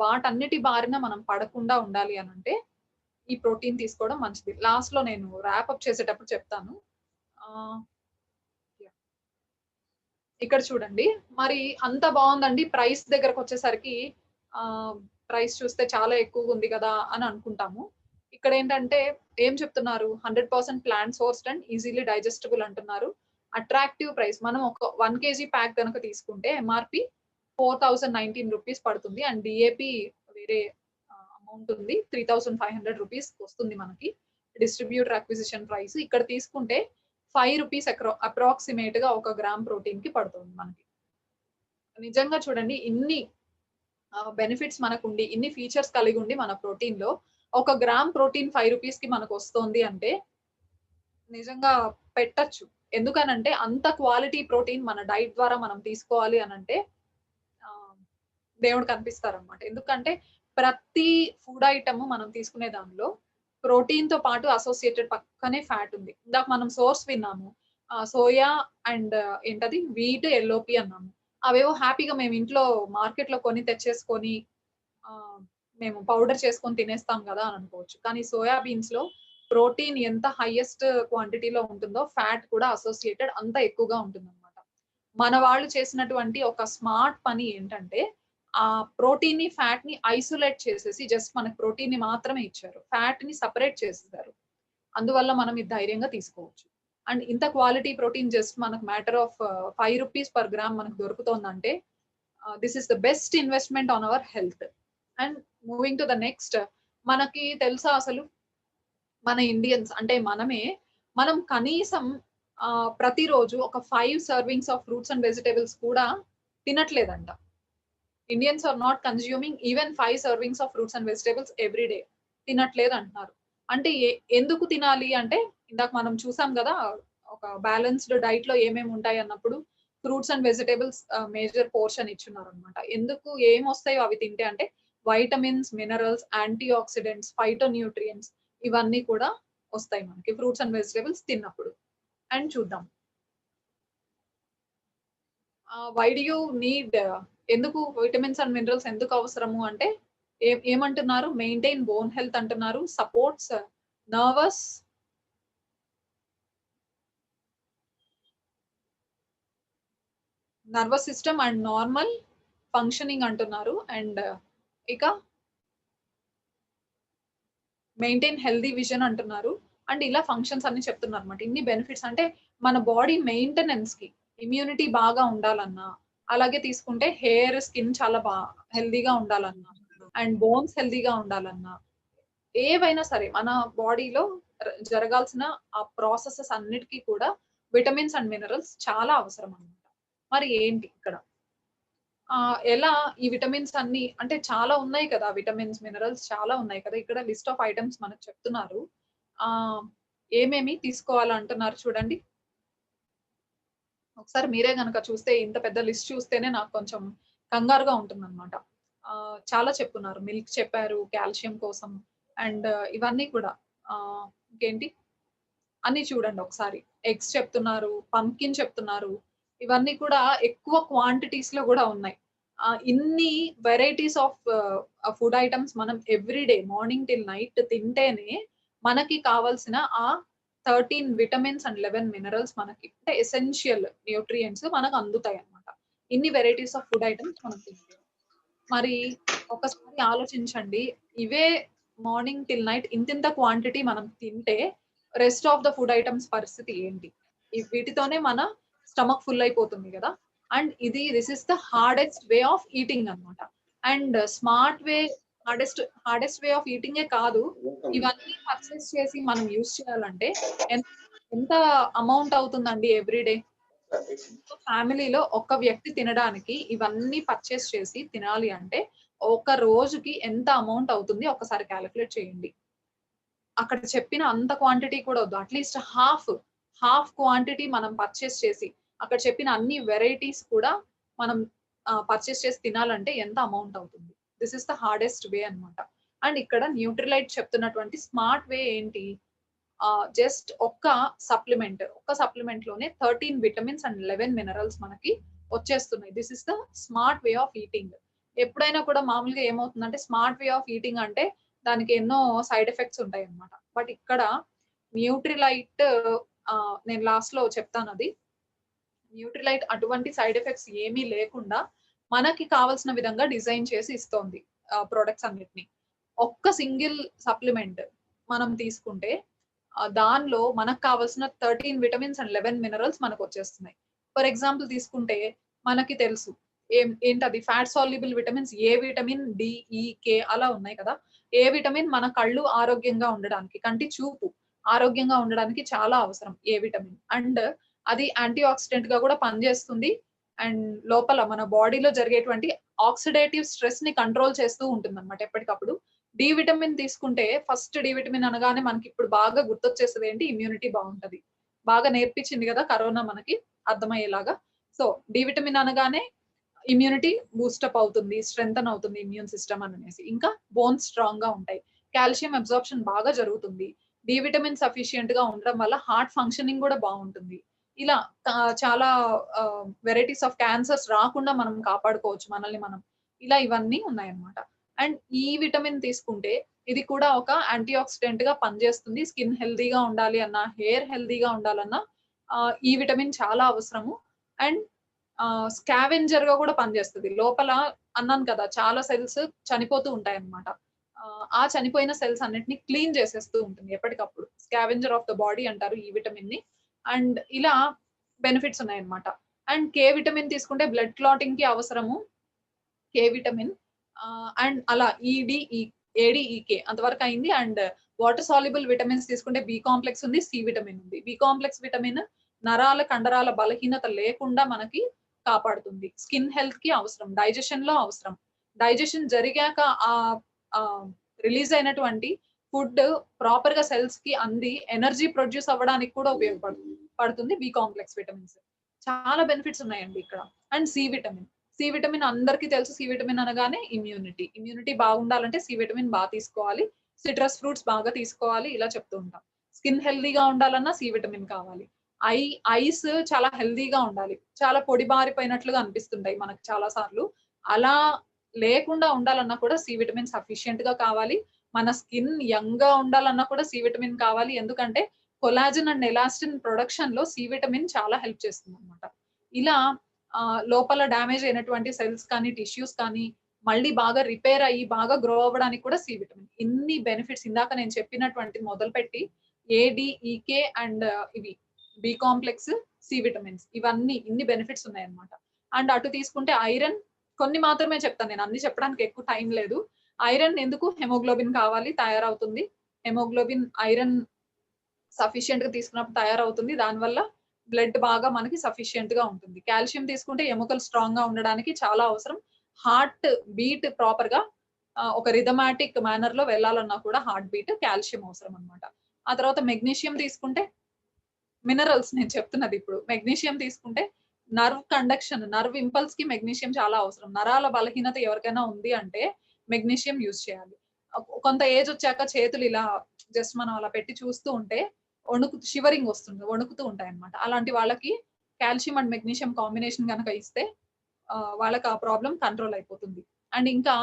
వాటన్నిటి బారిన మనం పడకుండా ఉండాలి అనంటే ఈ ప్రోటీన్ తీసుకోవడం మంచిది. లాస్ట్‌లో నేను ర్యాప్ అప్ చేసేటప్పుడు చెప్తాను. ఆహ్, యాహ్! ఇక్కడ చూడండి. మరి అంత బావుందండి. ప్రైస్ దగ్గరకొచ్చేసరికి ఆహ్, ప్రైస్ చూస్తే చాలా ఎక్కువగుంది గదా అని అనుకుంటాము. ఇక్కడేంటంటే ఏం చెప్తున్నారు? 100% plant sourced and easily digestible అంటున్నారు. Attractive price. మనం ఒక 1 కేజీ ప్యాక్ గనక తీసుకుంటే ఎంఆర్‌పి ₹4019 పడుతుంది. అండ్ డీఏపీ వేరే అమౌంట్ ఉంది. ₹3500 వస్తుంది మనకి. Distributor acquisition price. ఇక్కడ తీసుకుంటే ₹5 అప్రాక్సిమేట్‌గా ఒక గ్రామ్ ప్రోటీన్‌కి పడుతుంది మనకి. నిజంగా చూడండి ఇన్ని బెనిఫిట్స్ మనకుండి, ఇన్ని ఫీచర్స్ కలిగుండి మన ప్రోటీన్‌లో ఒక గ్రామ్ ప్రోటీన్ ₹5కి మనకొస్తోంది అంటే నిజంగా పెట్టొచ్చు. ఎందుకనంటే అంత క్వాలిటీ ప్రోటీన్ మన డైట్ ద్వారా మనం తీసుకోవాలి అనంటే ఆహ్, దేవుడు కనిపిస్తారనమాట. ఎందుకంటే ప్రతి ఫుడ్ ఐటెమ్ మనం తీసుకునే దానిలో ప్రోటీన్‌తో పాటు అసోసియేటెడ్ పక్కనే ఫ్యాట్ ఉంది. ఇందాక మనం సోర్స్ విన్నాము. సోయా అండ్ ఏంటది వీట్, ఎల్‌ఓపి అన్నాము. అవేవో హ్యాపీగా మేము ఇంట్లో మార్కెట్‌లో కొని తెచ్చేసుకొని ఆహ్, మేము పౌడర్ చేసుకొని తినేస్తాం గదా అని అనుకోవచ్చు. కానీ సోయా బీన్స్‌లో ప్రోటీన్ ఎంత హైయెస్ట్ క్వాంటిటీలో ఉంటుందో ఫ్యాట్ కూడా అసోసియేటెడ్ అంత ఎక్కువగా ఉంటుందన్నమాట. మన వాళ్ళు చేసినటువంటి ఒక స్మార్ట్ పని ఏంటంటే, ఆ ప్రోటీన్‌ని, ఫ్యాట్‌ని ఐసోలేట్ చేసేసి జస్ట్ మనకు ప్రోటీన్‌ని మాత్రమే ఇచ్చారు. ఫ్యాట్‌ని సెపరేట్ చేసేసారు. అందువల్ల మనం ఇది ధైర్యంగా తీసుకోవచ్చు. అండ్ ఇంత క్వాలిటీ ప్రోటీన్ జస్ట్ మనకు మ్యాటర్ ఆఫ్ ₹5 పర్ గ్రామ్ మనకు దొరుకుతోందంటే this is the best investment on our health. And moving to the next, మనకి తెలుసా అసలు మన ఇండియన్స్ అంటే మనం కనీసం ప్రతిరోజు ఒక 5 servings of fruits and vegetables కూడా తినట్లేదంట. Indians are not consuming even 5 servings of fruits and vegetables every day. తినట్లేదంటున్నారు. అంటే ఎందుకు తినాలి అంటే, ఇందాక మనం చూసాం గదా! ఒక బ్యాలెన్స్‌డ్ డైట్‌లో ఏమేమి ఉంటాయన్నప్పుడు fruits and vegetables major portion ఇచ్చున్నారనమాట. ఎందుకు ఏమొస్తాయో అవి తింటే అంటే vitamins, minerals, antioxidants, phytonutrients ఇవన్నీ కూడా వస్తాయి మనకి ఫ్రూట్స్ అండ్ వెజిటబుల్స్ తిన్నప్పుడు. అండ్ చూద్దాం. వై డు యూ నీడ్ ఎందుకు విటమిన్స్ అండ్ మినరల్స్ ఎందుకు అవసరము అంటే ఏమంటున్నారు? మెయింటైన్ బోన్ హెల్త్ అంటున్నారు. Supports nervous nervous system and normal functioning అంటున్నారు. అండ్ ఇక మెయింటైన్ హెల్తీ విజన్ అంటున్నారు. అండ్ ఇలా ఫంక్షన్స్ అన్ని చెప్తున్నారన్నమాట. ఇన్ని బెనిఫిట్స్ అంటే మన బాడీ మెయింటెనెన్స్‌కి ఇమ్యూనిటీ బాగా ఉండాలన్నా, అలాగే తీసుకుంటే హెయిర్, స్కిన్ చాలా హెల్తీగా ఉండాలన్నా, అండ్ బోన్స్ హెల్తీగా ఉండాలన్నా, ఏవైనా సరే మన బాడీలో జరగాల్సిన ఆ ప్రాసెసెస్ అన్నిటికి కూడా విటమిన్స్ అండ్ మినరల్స్ చాలా అవసరం అన్నమాట. మరి ఏంటి ఇక్కడ? ఎలా ఈ విటమిన్స్ అన్నీ అంటే చాలా ఉన్నాయి కదా! విటమిన్స్, మినరల్స్ చాలా ఉన్నాయి కదా! ఇక్కడ లిస్ట్ ఆఫ్ ఐటెమ్స్ మనకు చెప్తున్నారు. ఆహ్, ఏమేమి తీసుకోవాలంటున్నారు చూడండి. ఒకసారి మీరే గనక చూస్తే ఇంత పెద్ద లిస్ట్ చూస్తేనే నాకు కొంచెం కంగారుగా ఉంటుందన్నమాట. చాలా చెప్పున్నారు. మిల్క్ చెప్పారు కాల్షియం కోసం అండ్ ఇవన్నీ కూడా ఇంకేంటి అన్నీ చూడండి ఒకసారి. ఎగ్స్ చెప్తున్నారు, పంప్కిన్ చెప్తున్నారు. ఇవన్నీ కూడా ఎక్కువ క్వాంటిటీస్‌లో గూడా ఉన్నాయి. ఇన్ని వెరైటీస్ ఆఫ్ ఫుడ్ ఐటెమ్స్ మనం every day morning till night తింటేనే మనకి కావాల్సిన ఆ 13 విటమిన్స్ అండ్ 11 మినరల్స్ మనకి అంటే ఎసెన్షియల్ న్యూట్రియంట్స్ మనకు అందుతాయన్నమాట. ఇన్ని వెరైటీస్ ఆఫ్ ఫుడ్ ఐటెమ్స్ మనం తింటే. మరి ఒకసారి ఆలోచించండి. ఇవే మార్నింగ్ టిల్ నైట్ ఇంతింత క్వాంటిటీ మనం తింటే, rest of the food items పరిస్థితి ఏంటి? వీటితోనే మన స్టమక్ ఫుల్ అయిపోతుంది గదా! And this is the hardest way of eating అన్నమాట. And smart way hardest way of ఈటింగే కాదు. ఇవన్నీ పర్చేస్ చేసి మనం యూజ్ చేయాలంటే ఎంత ఎంత అమౌంట్ అవుతుందండి ఎవ్రీ డే? ఫ్యామిలీలో ఒక్క వ్యక్తి తినడానికి ఇవన్నీ పర్చేస్ చేసి తినాలి అంటే, ఒక రోజుకి ఎంత అమౌంట్ అవుతుంది ఒక్కసారి కాలిక్యులేట్ చేయండి. అక్కడ చెప్పిన అంత క్వాంటిటీ కూడా వద్దు. అట్‌లీస్ట్ హాఫ్ క్వాంటిటీ మనం పర్చేస్ చేసి, అక్కడ చెప్పిన అన్ని వెరైటీస్ కూడా మనం పర్చేస్ చేసి తినాలంటే ఎంత అమౌంట్ అవుతుంది. దిస్ ఈస్ ద హార్డెస్ట్ వే అన్నమాట. అండ్ ఇక్కడ న్యూట్రిలైట్ చెప్తున్నటువంటి స్మార్ట్ వే ఏంటి? జస్ట్ ఒక్క సప్లిమెంట్‌లోనే 13 విటమిన్స్ అండ్ 11 మినరల్స్ మనకి వచ్చేస్తున్నాయి. This is the smart way of eating. ఎప్పుడైనా కూడా మామూలుగా ఏమవుతుందంటే స్మార్ట్ వే ఆఫ్ ఈటింగ్ అంటే దానికి ఎన్నో సైడ్ ఎఫెక్ట్స్ ఉంటాయన్నమాట. బట్ ఇక్కడ న్యూట్రిలైట్ నేను లాస్ట్‌లో చెప్తానది. న్యూట్రిలైట్ అటువంటి సైడ్ ఎఫెక్ట్స్ ఏమీ లేకుండా మనకి కావాల్సిన విధంగా డిజైన్ చేసి ఇస్తోంది ప్రొడక్ట్స్ అన్నిటిని. ఒక్క సింగిల్ సప్లిమెంట్ మనం తీసుకుంటే దానిలో మనకు కావాల్సిన 13 విటమిన్స్ అండ్ 11 మినరల్స్ మనకొచ్చేస్తున్నాయి. ఫర్ ఎగ్జాంపుల్ తీసుకుంటే మనకి తెలుసు. ఏంటది fat soluble vitamins A vitamin, D, E, K అలా ఉన్నాయి కదా! ఏ విటమిన్ మన కళ్ళు ఆరోగ్యంగా ఉండడానికి, కంటి చూపు ఆరోగ్యంగా ఉండడానికి చాలా అవసరం ఏ విటమిన్. అండ్ అది యాంటీ ఆక్సిడెంట్‌గా కూడా పనిచేస్తుంది. అండ్ లోపల మన బాడీలో జరిగేటువంటి ఆక్సిడేటివ్ స్ట్రెస్‌ని కంట్రోల్ చేస్తూ ఉంటుందన్నమాట ఎప్పటికప్పుడు. డి విటమిన్ తీసుకుంటే ఫస్ట్ డి విటమిన్ అనగానే మనకిప్పుడు బాగా గుర్తొచ్చేసేదేంటి ఇమ్యూనిటీ బావుంటది. బాగా నేర్పించింది గదా! కరోనా మనకి అర్థమయ్యేలాగా. సో, డి విటమిన్ అనగానే ఇమ్యూనిటీ బూస్టప్ అవుతుంది. స్ట్రెంథెన్ అవుతుంది ఇమ్యూన్ సిస్టమ్ అననేసి. ఇంకా బోన్స్ స్ట్రాంగ్‌గా ఉంటాయి. కాల్షియం అబ్సార్ప్షన్ బాగా జరుగుతుంది. డి విటమిన్ సఫిషియెంట్‌గా ఉండడం వల్ల హార్ట్ ఫంక్షనింగ్ గూడా బావుంటుంది. ఇలా చాలా వెరైటీస్ ఆఫ్ క్యాన్సర్స్ రాకుండా మనం కాపాడుకోవచ్చు మనల్ని మనం. ఇలా ఇవన్నీ ఉన్నాయన్నమాట. అండ్ ఈ విటమిన్ తీసుకుంటే ఇది కూడా ఒక యాంటీ ఆక్సిడెంట్‌గా పనిచేస్తుంది. స్కిన్ హెల్తీగా ఉండాలి అన్నా, హెయిర్ హెల్తీగా ఉండాలన్నా ఈ విటమిన్ చాలా అవసరము. అండ్ స్కావెంజర్‌గా గూడా పనిచేస్తది. లోపల అన్నాను కదా! చాలా సెల్స్ చనిపోతూ ఉంటాయన్నమాట. ఆ చనిపోయిన సెల్స్ అన్నిటిని క్లీన్ చేసేస్తూ ఉంటుంది ఎప్పటికప్పుడు. స్కావెంజర్ ఆఫ్ ద బాడీ అంటారు ఈ విటమిన్‌ని. అండ్ ఇలా బెనిఫిట్స్ ఉన్నాయన్నమాట. అండ్ కే విటమిన్ తీసుకుంటే బ్లడ్ క్లాటింగ్‌కి అవసరము కే విటమిన్. అండ్ అలా ఏడీఈకే అంతవరకు అయింది. అండ్ వాటర్ సాల్యుబుల్ విటమిన్స్ తీసుకుంటే బి కాంప్లెక్స్ ఉంది. సి విటమిన్ ఉంది. బి కాంప్లెక్స్ విటమిన్ నరాల, కండరాల బలహీనత లేకుండా మనకి కాపాడుతుంది. స్కిన్ హెల్త్‌కి అవసరం. డైజెషన్‌లో అవసరం. డైజెషన్ జరిగాక ఆహ్, ఆహ్, రిలీజ్ అయినటువంటి ఫుడ్ ప్రాపర్‌గా సెల్స్‌కి అంది ఎనర్జీ ప్రొడ్యూస్ అవ్వడానికి కూడా పడుతుంది బి కాంప్లెక్స్ విటమిన్స్. చాలా బెనిఫిట్స్ ఉన్నాయండి ఇక్కడ. And C vitamin. C vitamin అందరికీ తెలుసు. సి విటమిన్ అనగానే ఇమ్యూనిటీ. ఇమ్యూనిటీ బాగుండాలంటే సి విటమిన్ తీసుకోవాలి. సిట్రస్ ఫ్రూట్స్ బాగా తీసుకోవాలి. ఇలా చెప్తూ ఉంటాం. స్కిన్ హెల్తీగా ఉండాలన్నా సి విటమిన్ కావాలి. ఐ ఐస్ చాలా హెల్తీగా ఉండాలి. చాలా పొడి బారిపోయినట్లుగా అనిపిస్తుంటాయి మనకు చాలా సార్లు. అలా లేకుండా ఉండాలన్నా కూడా సి విటమిన్ సఫిషియెంట్‌గా కావాలి. మన స్కిన్ యంగ్‌గా ఉండాలన్నా కూడా సి విటమిన్ కావాలి. ఎందుకంటే కొలాజన్ అండ్ ఎలాస్టిన్ ప్రొడక్షన్‌లో సి విటమిన్ చాలా హెల్ప్ చేస్తుందన్నమాట. ఇలా లోపల డ్యామేజ్ అయినటువంటి సెల్స్ కానీ, టిష్యూస్ కానీ మళ్ళీ బాగా రిపేర్ అయ్యి, బాగా గ్రో అవ్వడానికి కూడా సి విటమిన్. ఇన్ని బెనిఫిట్స్ ఇందాక నేను చెప్పినటువంటిది మొదలుపెట్టి ఏ, డి, ఈ, కే అండ్ ఇవి బి కాంప్లెక్స్, సి విటమిన్స్ ఇవన్నీ ఇన్ని బెనిఫిట్స్ ఉన్నాయన్నమాట. అండ్ అటు తీసుకుంటే ఐరన్ కొన్ని మాత్రమే చెప్తాను నేను. అన్ని చెప్పడానికి ఎక్కువ టైం లేదు. ఐరన్ ఎందుకు హిమోగ్లోబిన్ కావాలి తయారవుతుంది. హిమోగ్లోబిన్ ఐరన్ సఫిషియెంట్‌గా తీసుకున్నప్పుడు తయారవుతుంది. దానివల్ల బ్లడ్ బాగా మనకి సఫిషియెంట్ గా ఉంటుంది. కాల్షియం తీసుకుంటే ఎముకలు స్ట్రాంగ్ గా ఉండడానికి చాలా అవసరం. హార్ట్ బీట్ ప్రాపర్ గా ఒక రిథమాటిక్ మేనర్ లో వెళ్ళాలన్నా కూడా హార్ట్ బీట్ కాల్షియం అవసరం అన్నమాట. ఆ తర్వాత మెగ్నీషియం తీసుకుంటే మినరల్స్ నేను చెప్తున్నది ఇప్పుడు. మెగ్నీషియం తీసుకుంటే నర్వ్ కండక్షన్, నర్వ్ ఇంపల్స్‌కి మెగ్నీషియం చాలా అవసరం. నరాల బలహీనత ఎవరికైనా ఉంది అంటే మెగ్నీషియం యూజ్ చేయాలి. కొంత ఏజ్ వచ్చాక చేతులు ఇలా జస్ట్ మనం అలా పెట్టి చూస్తూ ఉంటే షివరింగ్ వస్తుంది. వణుకుతూ ఉంటాయన్నమాట. అలాంటి వాళ్ళకి కాల్షియం అండ్ మెగ్నీషియం కాంబినేషన్ గనక ఇస్తే వాళ్ళకి ఆ ప్రాబ్లమ్ కంట్రోల్ అయిపోతుంది. అండ్ ఇంకా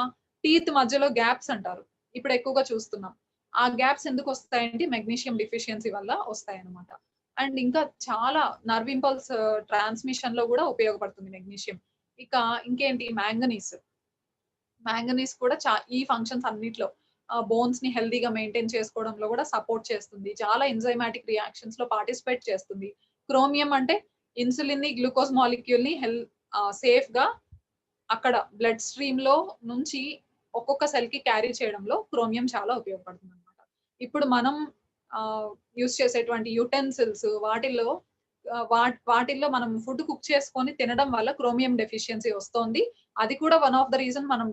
టీత్ మధ్యలో గ్యాప్స్ అంటారు. ఇప్పుడు ఎక్కువగా చూస్తున్నాం. ఆ గ్యాప్స్ ఎందుకొస్తాయంటే మెగ్నీషియం డెఫిషియన్సీ వల్ల వస్తాయన్నమాట. అండ్ ఇంకా చాలా నర్వ్ ఇంపల్స్ ట్రాన్స్‌మిషన్‌లో గూడా ఉపయోగపడుతుంది మెగ్నీషియం. ఇక ఇంకేంటి మాంగనీస్. మాంగనీస్ కూడా ఈ ఫంక్షన్స్ అన్నిట్లో బోన్స్‌ని హెల్తీగా మెయింటైన్ చేసుకోవడంలో గూడా సపోర్ట్ చేస్తుంది. చాలా ఎంజైమాటిక్ రియాక్షన్స్‌లో పార్టిసిపేట్ చేస్తుంది. క్రోమియం అంటే ఇన్సులిన్‌ని, గ్లూకోజ్ మాలిక్యూల్‌ని సేఫ్‌గా అక్కడ బ్లడ్ స్ట్రీమ్‌లో నుంచి ఒక్కొక్క సెల్‌కి క్యారీ చేయడంలో క్రోమియం చాలా ఉపయోగపడుతుందన్నమాట. ఇప్పుడు మనం యూజ్ చేసేటువంటి యుటెన్సిల్స్ వాటిల్లో వాటిల్లో మనం ఫుడ్ కుక్ చేసుకొని తినడం వల్ల క్రోమియం డెఫిషియన్సీ వస్తోంది. అది కూడా వన్ ఆఫ్ ద రీజన్ మనం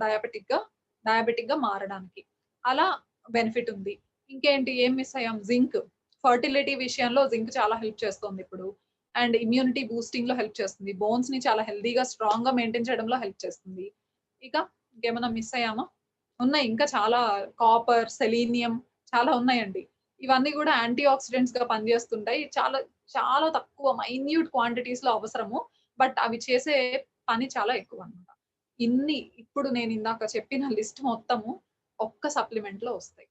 డయాబెటిక్‌గా మారడానికి. అలా బెనిఫిట్ ఉంది. ఇంకేంటి ఏం మిస్ అయ్యాం? జింక్. ఫెర్టిలిటీ విషయంలో జింక్ చాలా హెల్ప్ చేస్తోంది ఇప్పుడు. అండ్ ఇమ్యూనిటీ బూస్టింగ్‌లో హెల్ప్ చేస్తుంది. బోన్స్‌ని చాలా హెల్తీగా, స్ట్రాంగ్‌గా మెయింటైన్ చేయడంలో హెల్ప్ చేస్తుంది. ఇక ఇంకేమన్నా మిస్ అయ్యామా? ఉన్నాయి. ఇంకా చాలా కాపర్, సెలీనియం చాలా ఉన్నాయండి. ఇవన్నీ గూడా యాంటీ ఆక్సిడెంట్స్‌గా పనిజేస్తుంటాయి. చాలా, చాలా తక్కువ మైన్యూట్ క్వాంటిటీస్‌లో అవసరము. బట్ అవి చేసే పని చాలా ఎక్కువన్నమాట. ఇప్పుడు నేను ఇందాక చెప్పిన లిస్ట్ మొత్తము ఒక్క సప్లిమెంట్‌లో వస్తాయి.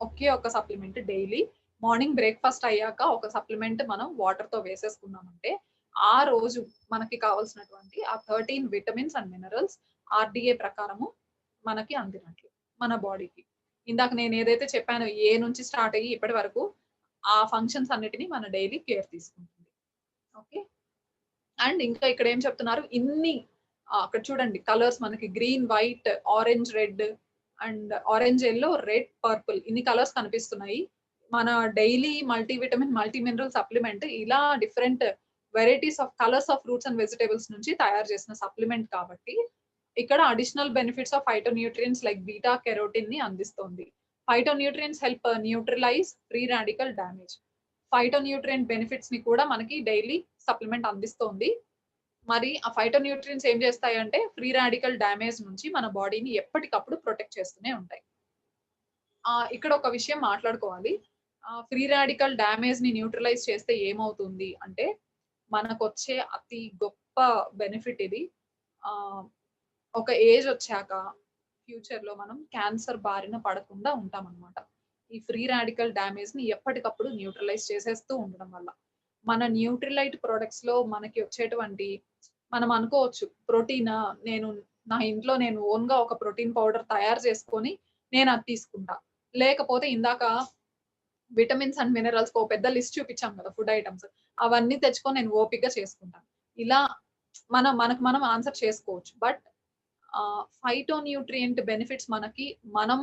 ఒకే ఒక్క సప్లిమెంట్ డైలీ మార్నింగ్ బ్రేక్‌ఫాస్ట్ అయ్యాక ఒక సప్లిమెంట్ మనం వాటర్‌తో వేసేసుకున్నామంటే, ఆ రోజు మనకి కావాల్సినటువంటి ఆ 13 విటమిన్స్ అండ్ మినరల్స్ ఆర్‌డీఏ ప్రకారము మనకి అందినట్లు మన బాడీకి. ఇందాక నేనేదైతే చెప్పానో ఏ నుంచి స్టార్ట్ అయ్యి ఇప్పటి వరకు ఆ ఫంక్షన్స్ అన్నిటిని మన డైలీ కేర్ తీసుకుంటుంది. ఓకే. అండ్ ఇంకా ఇక్కడ ఏం చెప్తున్నారు అక్కడ చూడండి కలర్స్ మనకి green, white, orange, red and orange, yellow, red, purple ఇన్ని కలర్స్ కనిపిస్తున్నాయి. మన daily multivitamin, multi mineral supplement ఇలా different varieties of colours of fruits and vegetables నుంచి తయారు చేసిన సప్లిమెంట్ కాబట్టి ఇక్కడ additional benefits of phytonutrients like beta carotene అందిస్తోంది. Phytonutrients help neutralise free radical damage. Phytonutrient benefits ని కూడా మనకి డైలీ సప్లిమెంట్ అందిస్తోంది. మరి ఆ ఫైటోన్యూట్రియంట్స్ ఏం చేస్తాయంటే ఫ్రీ రాడికల్ డామేజ్ నుంచి మన బాడీని ఎప్పటికప్పుడు ప్రొటెక్ట్ చేస్తూనే ఉంటాయి. ఇక్కడ ఒక విషయం మాట్లాడుకోవాలి. ఫ్రీ రాడికల్ డామేజ్‌ని న్యూట్రలైజ్ చేస్తే ఏమవుతుంది అంటే, మనకొచ్చే అతి గొప్ప బెనిఫిట్ ఇది. ఆహ్, ఒక ఏజొచ్చాక ఫ్యూచర్‌లో మనం క్యాన్సర్ బారిన పడకుండా ఉంటామనమాట. ఈ ఫ్రీ రాడికల్ డామేజ్‌ని ఎప్పటికప్పుడు న్యూట్రలైజ్ చేసేస్తూ ఉండడం వల్ల. మన న్యూట్రిలైట్ ప్రొడక్ట్స్‌లో మనకి వచ్చేటువంటి మనం అనుకోవచ్చు ప్రోటీనా నా ఇంట్లో నేను ఓన్‌గా ఒక ప్రోటీన్ పౌడర్ తయారు చేసుకొని నేనది తీసుకుంటా. లేకపోతే ఇందాక విటమిన్స్ అండ్ మినరల్స్‌కి ఓ పెద్ద లిస్ట్ చూపించాం కదా! Food items. అవన్నీ తెచ్చుకొని నేను ఓపికగా చేసుకుంటాను. ఇలా మనకు మనం ఆన్సర్ చేసుకోవచ్చు. బట్ ఫైటోన్యూట్రియంట్ బెనిఫిట్స్ మనం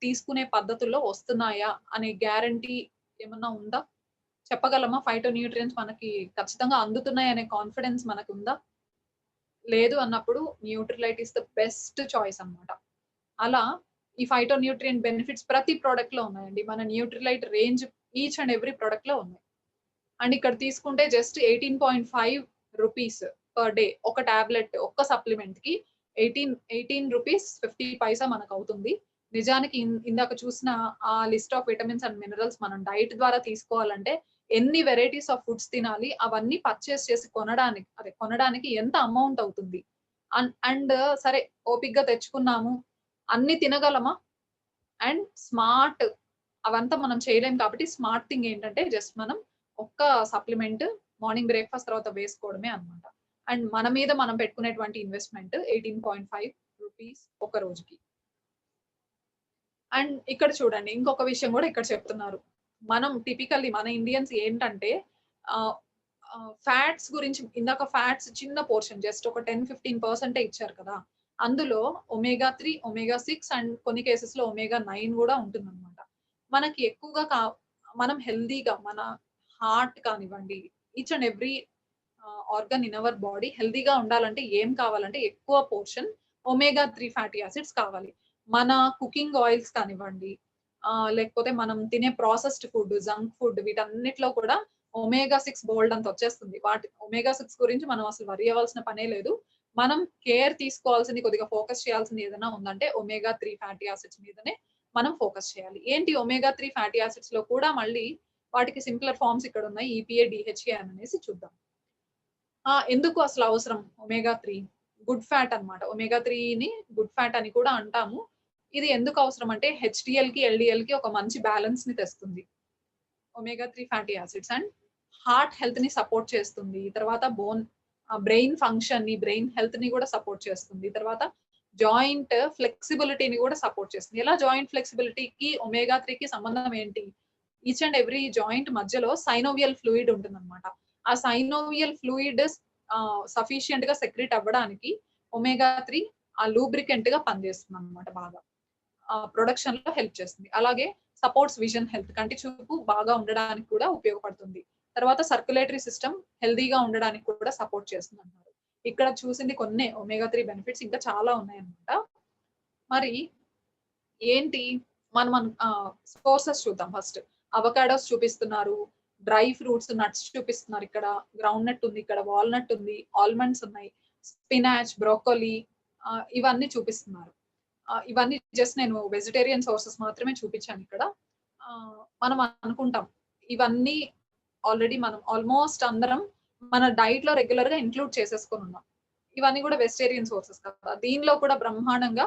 తీసుకునే పద్ధతుల్లో వస్తున్నాయా అనే గ్యారంటీ ఏమన్నా ఉందా? చెప్పగలమా? ఫైటోన్యూట్రియంట్స్ మనకి ఖచ్చితంగా అందుతున్నాయనే కాన్ఫిడెన్స్ మనకుందా? లేదు అన్నప్పుడు Nutrilite is the best choice అన్నమాట. అలా ఈ ఫైటోన్యూట్రియంట్ బెనిఫిట్స్ ప్రతి ప్రొడక్ట్‌లో ఉన్నాయండి. మన Nutrilite range each and every ప్రొడక్ట్‌లో ఉన్నాయి. అండ్ ఇక్కడ తీసుకుంటే జస్ట్ 18.5 రూపీస్ పర్ డే. ఒక టాబ్లెట్, ఒక్క సప్లిమెంట్‌కి 18 రూపీస్ 50 పైసా మనకవుతుంది. నిజానికి ఇందాక చూసిన ఆ list of vitamins and minerals మనం డైట్ ద్వారా తీసుకోవాలంటే ఎన్ని వెరైటీస్ ఆఫ్ ఫుడ్స్ తినాలి, అవన్నీ పర్చేస్ చేసి కొనడానికి ఎంత అమౌంట్ అవుతుంది. అండ్ సరే ఓపికగా తెచ్చుకున్నాము. అన్ని తినగలమా? అండ్ అవంతా మనం చేయలేం కాబట్టి స్మార్ట్ థింగ్ ఏంటంటే జస్ట్ మనం ఒక్క సప్లిమెంట్ మార్నింగ్ బ్రేక్‌ఫాస్ట్ తర్వాత వేసుకోవడమే అన్నమాట. అండ్ మన మీద మనం పెట్టుకునేటువంటి ఇన్వెస్ట్‌మెంట్ 18.5 రూపీస్ ఒక రోజుకి. అండ్ ఇక్కడ చూడండి ఇంకొక విషయం గూడా ఇక్కడ చెప్తున్నారు. మనం టిపికల్లీ మన ఇండియన్స్ ఏంటంటే ఆహ్, ఫ్యాట్స్ గురించి ఇందాక ఫ్యాట్స్ చిన్న పోర్షన్ జస్ట్ ఒక 10, 15% ఇచ్చారు కదా! అందులో ఒమేగా 3, ఒమేగా 6 అండ్ కొన్ని కేసెస్‌లో ఒమేగా 9 గూడా ఉంటుందన్నమాట. మనకి ఎక్కువగా మనం హెల్తీగా మన హార్ట్ కానివ్వండి, each and every organ in our body హెల్తీగా ఉండాలంటే ఏం కావాలంటే ఎక్కువ పోర్షన్ ఒమేగా 3 ఫ్యాటీ యాసిడ్స్ కావాలి. మన కుకింగ్ ఆయిల్స్ కానివ్వండి, లేకపోతే మనం తినే ప్రాసెస్డ్ ఫుడ్, జంక్ ఫుడ్ వీటన్నిటిలో కూడా ఒమేగా 6 బోలెడంత వచ్చేస్తుంది. ఒమేగా 6 గురించి మనం అసలు వరీ అవ్వాల్సిన పనే లేదు. మనం కేర్ తీసుకోవాల్సింది, కొద్దిగా ఫోకస్ చేయాల్సింది ఏదైనా ఉందంటే ఒమేగా 3 ఫ్యాటీ యాసిడ్స్ మీదనే మనం ఫోకస్ చేయాలి. ఏంటి ఒమేగా 3 ఫ్యాటీ యాసిడ్స్‌లో కూడా మళ్ళీ వాటికి సింప్లర్ ఫార్మ్స్ ఇక్కడున్నాయి. ఈపీఏ, డీహెచ్ఏ అనేసి చూద్దాం. ఎందుకు అసలు అవసరం ఒమేగా 3? గుడ్ ఫ్యాట్ అన్నమాట. ఒమేగా 3ని గుడ్ ఫ్యాట్ అని కూడా అంటాము. ఇది ఎందుకు అవసరం అంటే హెచ్‌డీఎల్‌కి, ఎల్‌డీఎల్‌కి ఒక మంచి బ్యాలెన్స్‌ని తెస్తుంది. Omega 3 fatty acids and heart హెల్త్‌ని సపోర్ట్ చేస్తుంది. తర్వాత బ్రెయిన్ ఫంక్షన్‌ని, బ్రెయిన్ హెల్త్‌ని కూడా సపోర్ట్ చేస్తుంది. తర్వాత జాయింట్ ఫ్లెక్సిబిలిటీని కూడా సపోర్ట్ చేస్తుంది. ఎలా జాయింట్ ఫ్లెక్సిబిలిటీకి ఒమేగా 3కి సంబంధం ఏంటి? ఈచ్ అండ్ ఎవ్రీ జాయింట్ మధ్యలో సైనోవియల్ ఫ్లూయిడ్ ఉంటుందన్నమాట. ఆ సైనోవియల్ ఫ్లూయిడ్ సఫిషియంట్‌గా సెక్రీట్ అవ్వడానికి ఒమేగా 3 ఆ లూబ్రికెంట్‌గా పనిచేస్తుందన్నమాట బాగా. ప్రొడక్షన్‌లో హెల్ప్ చేస్తుంది. అలాగే సపోర్ట్స్ విజన్ హెల్త్, కంటి చూపు బాగా ఉండడానికి కూడా ఉపయోగపడుతుంది. తర్వాత సర్క్యులేటరీ సిస్టమ్ హెల్తీగా ఉండడానికి కూడా సపోర్ట్ చేస్తుందంటున్నారు. ఇక్కడ చూసింది కొన్నే ఒమేగా 3 బెనిఫిట్స్, ఇంకా చాలా ఉన్నాయన్నమాట. మరి ఏంటి మనం సోర్సెస్ చూద్దాం ఫస్ట్. అవకాడోస్ చూపిస్తున్నారు. డ్రై ఫ్రూట్స్, నట్స్ చూపిస్తున్నారు ఇక్కడ. గ్రౌండ్ నట్ ఉంది ఇక్కడ. వాల్‌నట్ ఉంది. ఆల్మండ్స్ ఉన్నాయి. స్పినాచ్, బ్రోకోలీ ఇవన్నీ చూపిస్తున్నారు. ఇవన్నీ జస్ట్ నేను వెజిటేరియన్ సోర్సెస్ మాత్రమే చూపించాను ఇక్కడ. మనం అనుకుంటాం ఇవన్నీ ఆల్రెడీ మనం ఆల్మోస్ట్ అందరం మన డైట్‌లో రెగ్యులర్‌గా ఇంక్లూడ్ చేసేసుకొనున్నాం. ఇవన్నీ కూడా వెజిటేరియన్ సోర్సెస్ కదా! దీనిలో కూడా బ్రహ్మాండంగా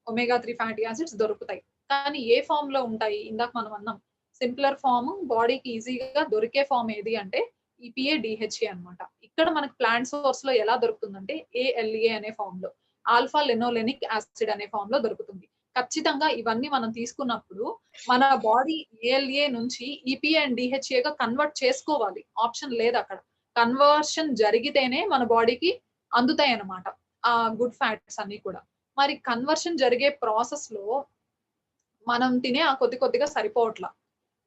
ఒమేగా 3 ఫ్యాటీ యాసిడ్స్ దొరుకుతాయి. కానీ ఏ ఫార్మ్‌లో ఉంటాయి? ఇందాక మనం అన్నాం. సింప్లర్ ఫార్మ్, బాడీకి ఈజీగా దొరికే ఫార్మ్ ఏది అంటే ఈపీఏ, డీహెచ్ఏ అన్నమాట. ఇక్కడ మనకు ప్లాంట్ సోర్స్‌లో ఎలా దొరుకుతుందంటే ఏఎల్ఏ అనే ఫార్మ్‌లో. ఆల్ఫా లెనోలెనిక్ యాసిడ్ అనే ఫార్మ్‌లో దొరుకుతుంది. ఖచ్చితంగా ఇవన్నీ మనం తీసుకున్నప్పుడు మన బాడీ ఏఎల్ఏ నుంచి ఈపీఏ అండ్ డీహెచ్ఏగా కన్వర్ట్ చేసుకోవాలి. ఆప్షన్ లేదక్కడ. కన్వర్షన్ జరిగితేనే మన బాడీకి అందుతాయన్నమాట. ఆ గుడ్ ఫ్యాట్స్ అన్నీ కూడా. మరి కన్వర్షన్ జరిగే ప్రాసెస్‌లో మనం తినే ఆ కొద్ది కొద్దిగా సరిపోవట్ల.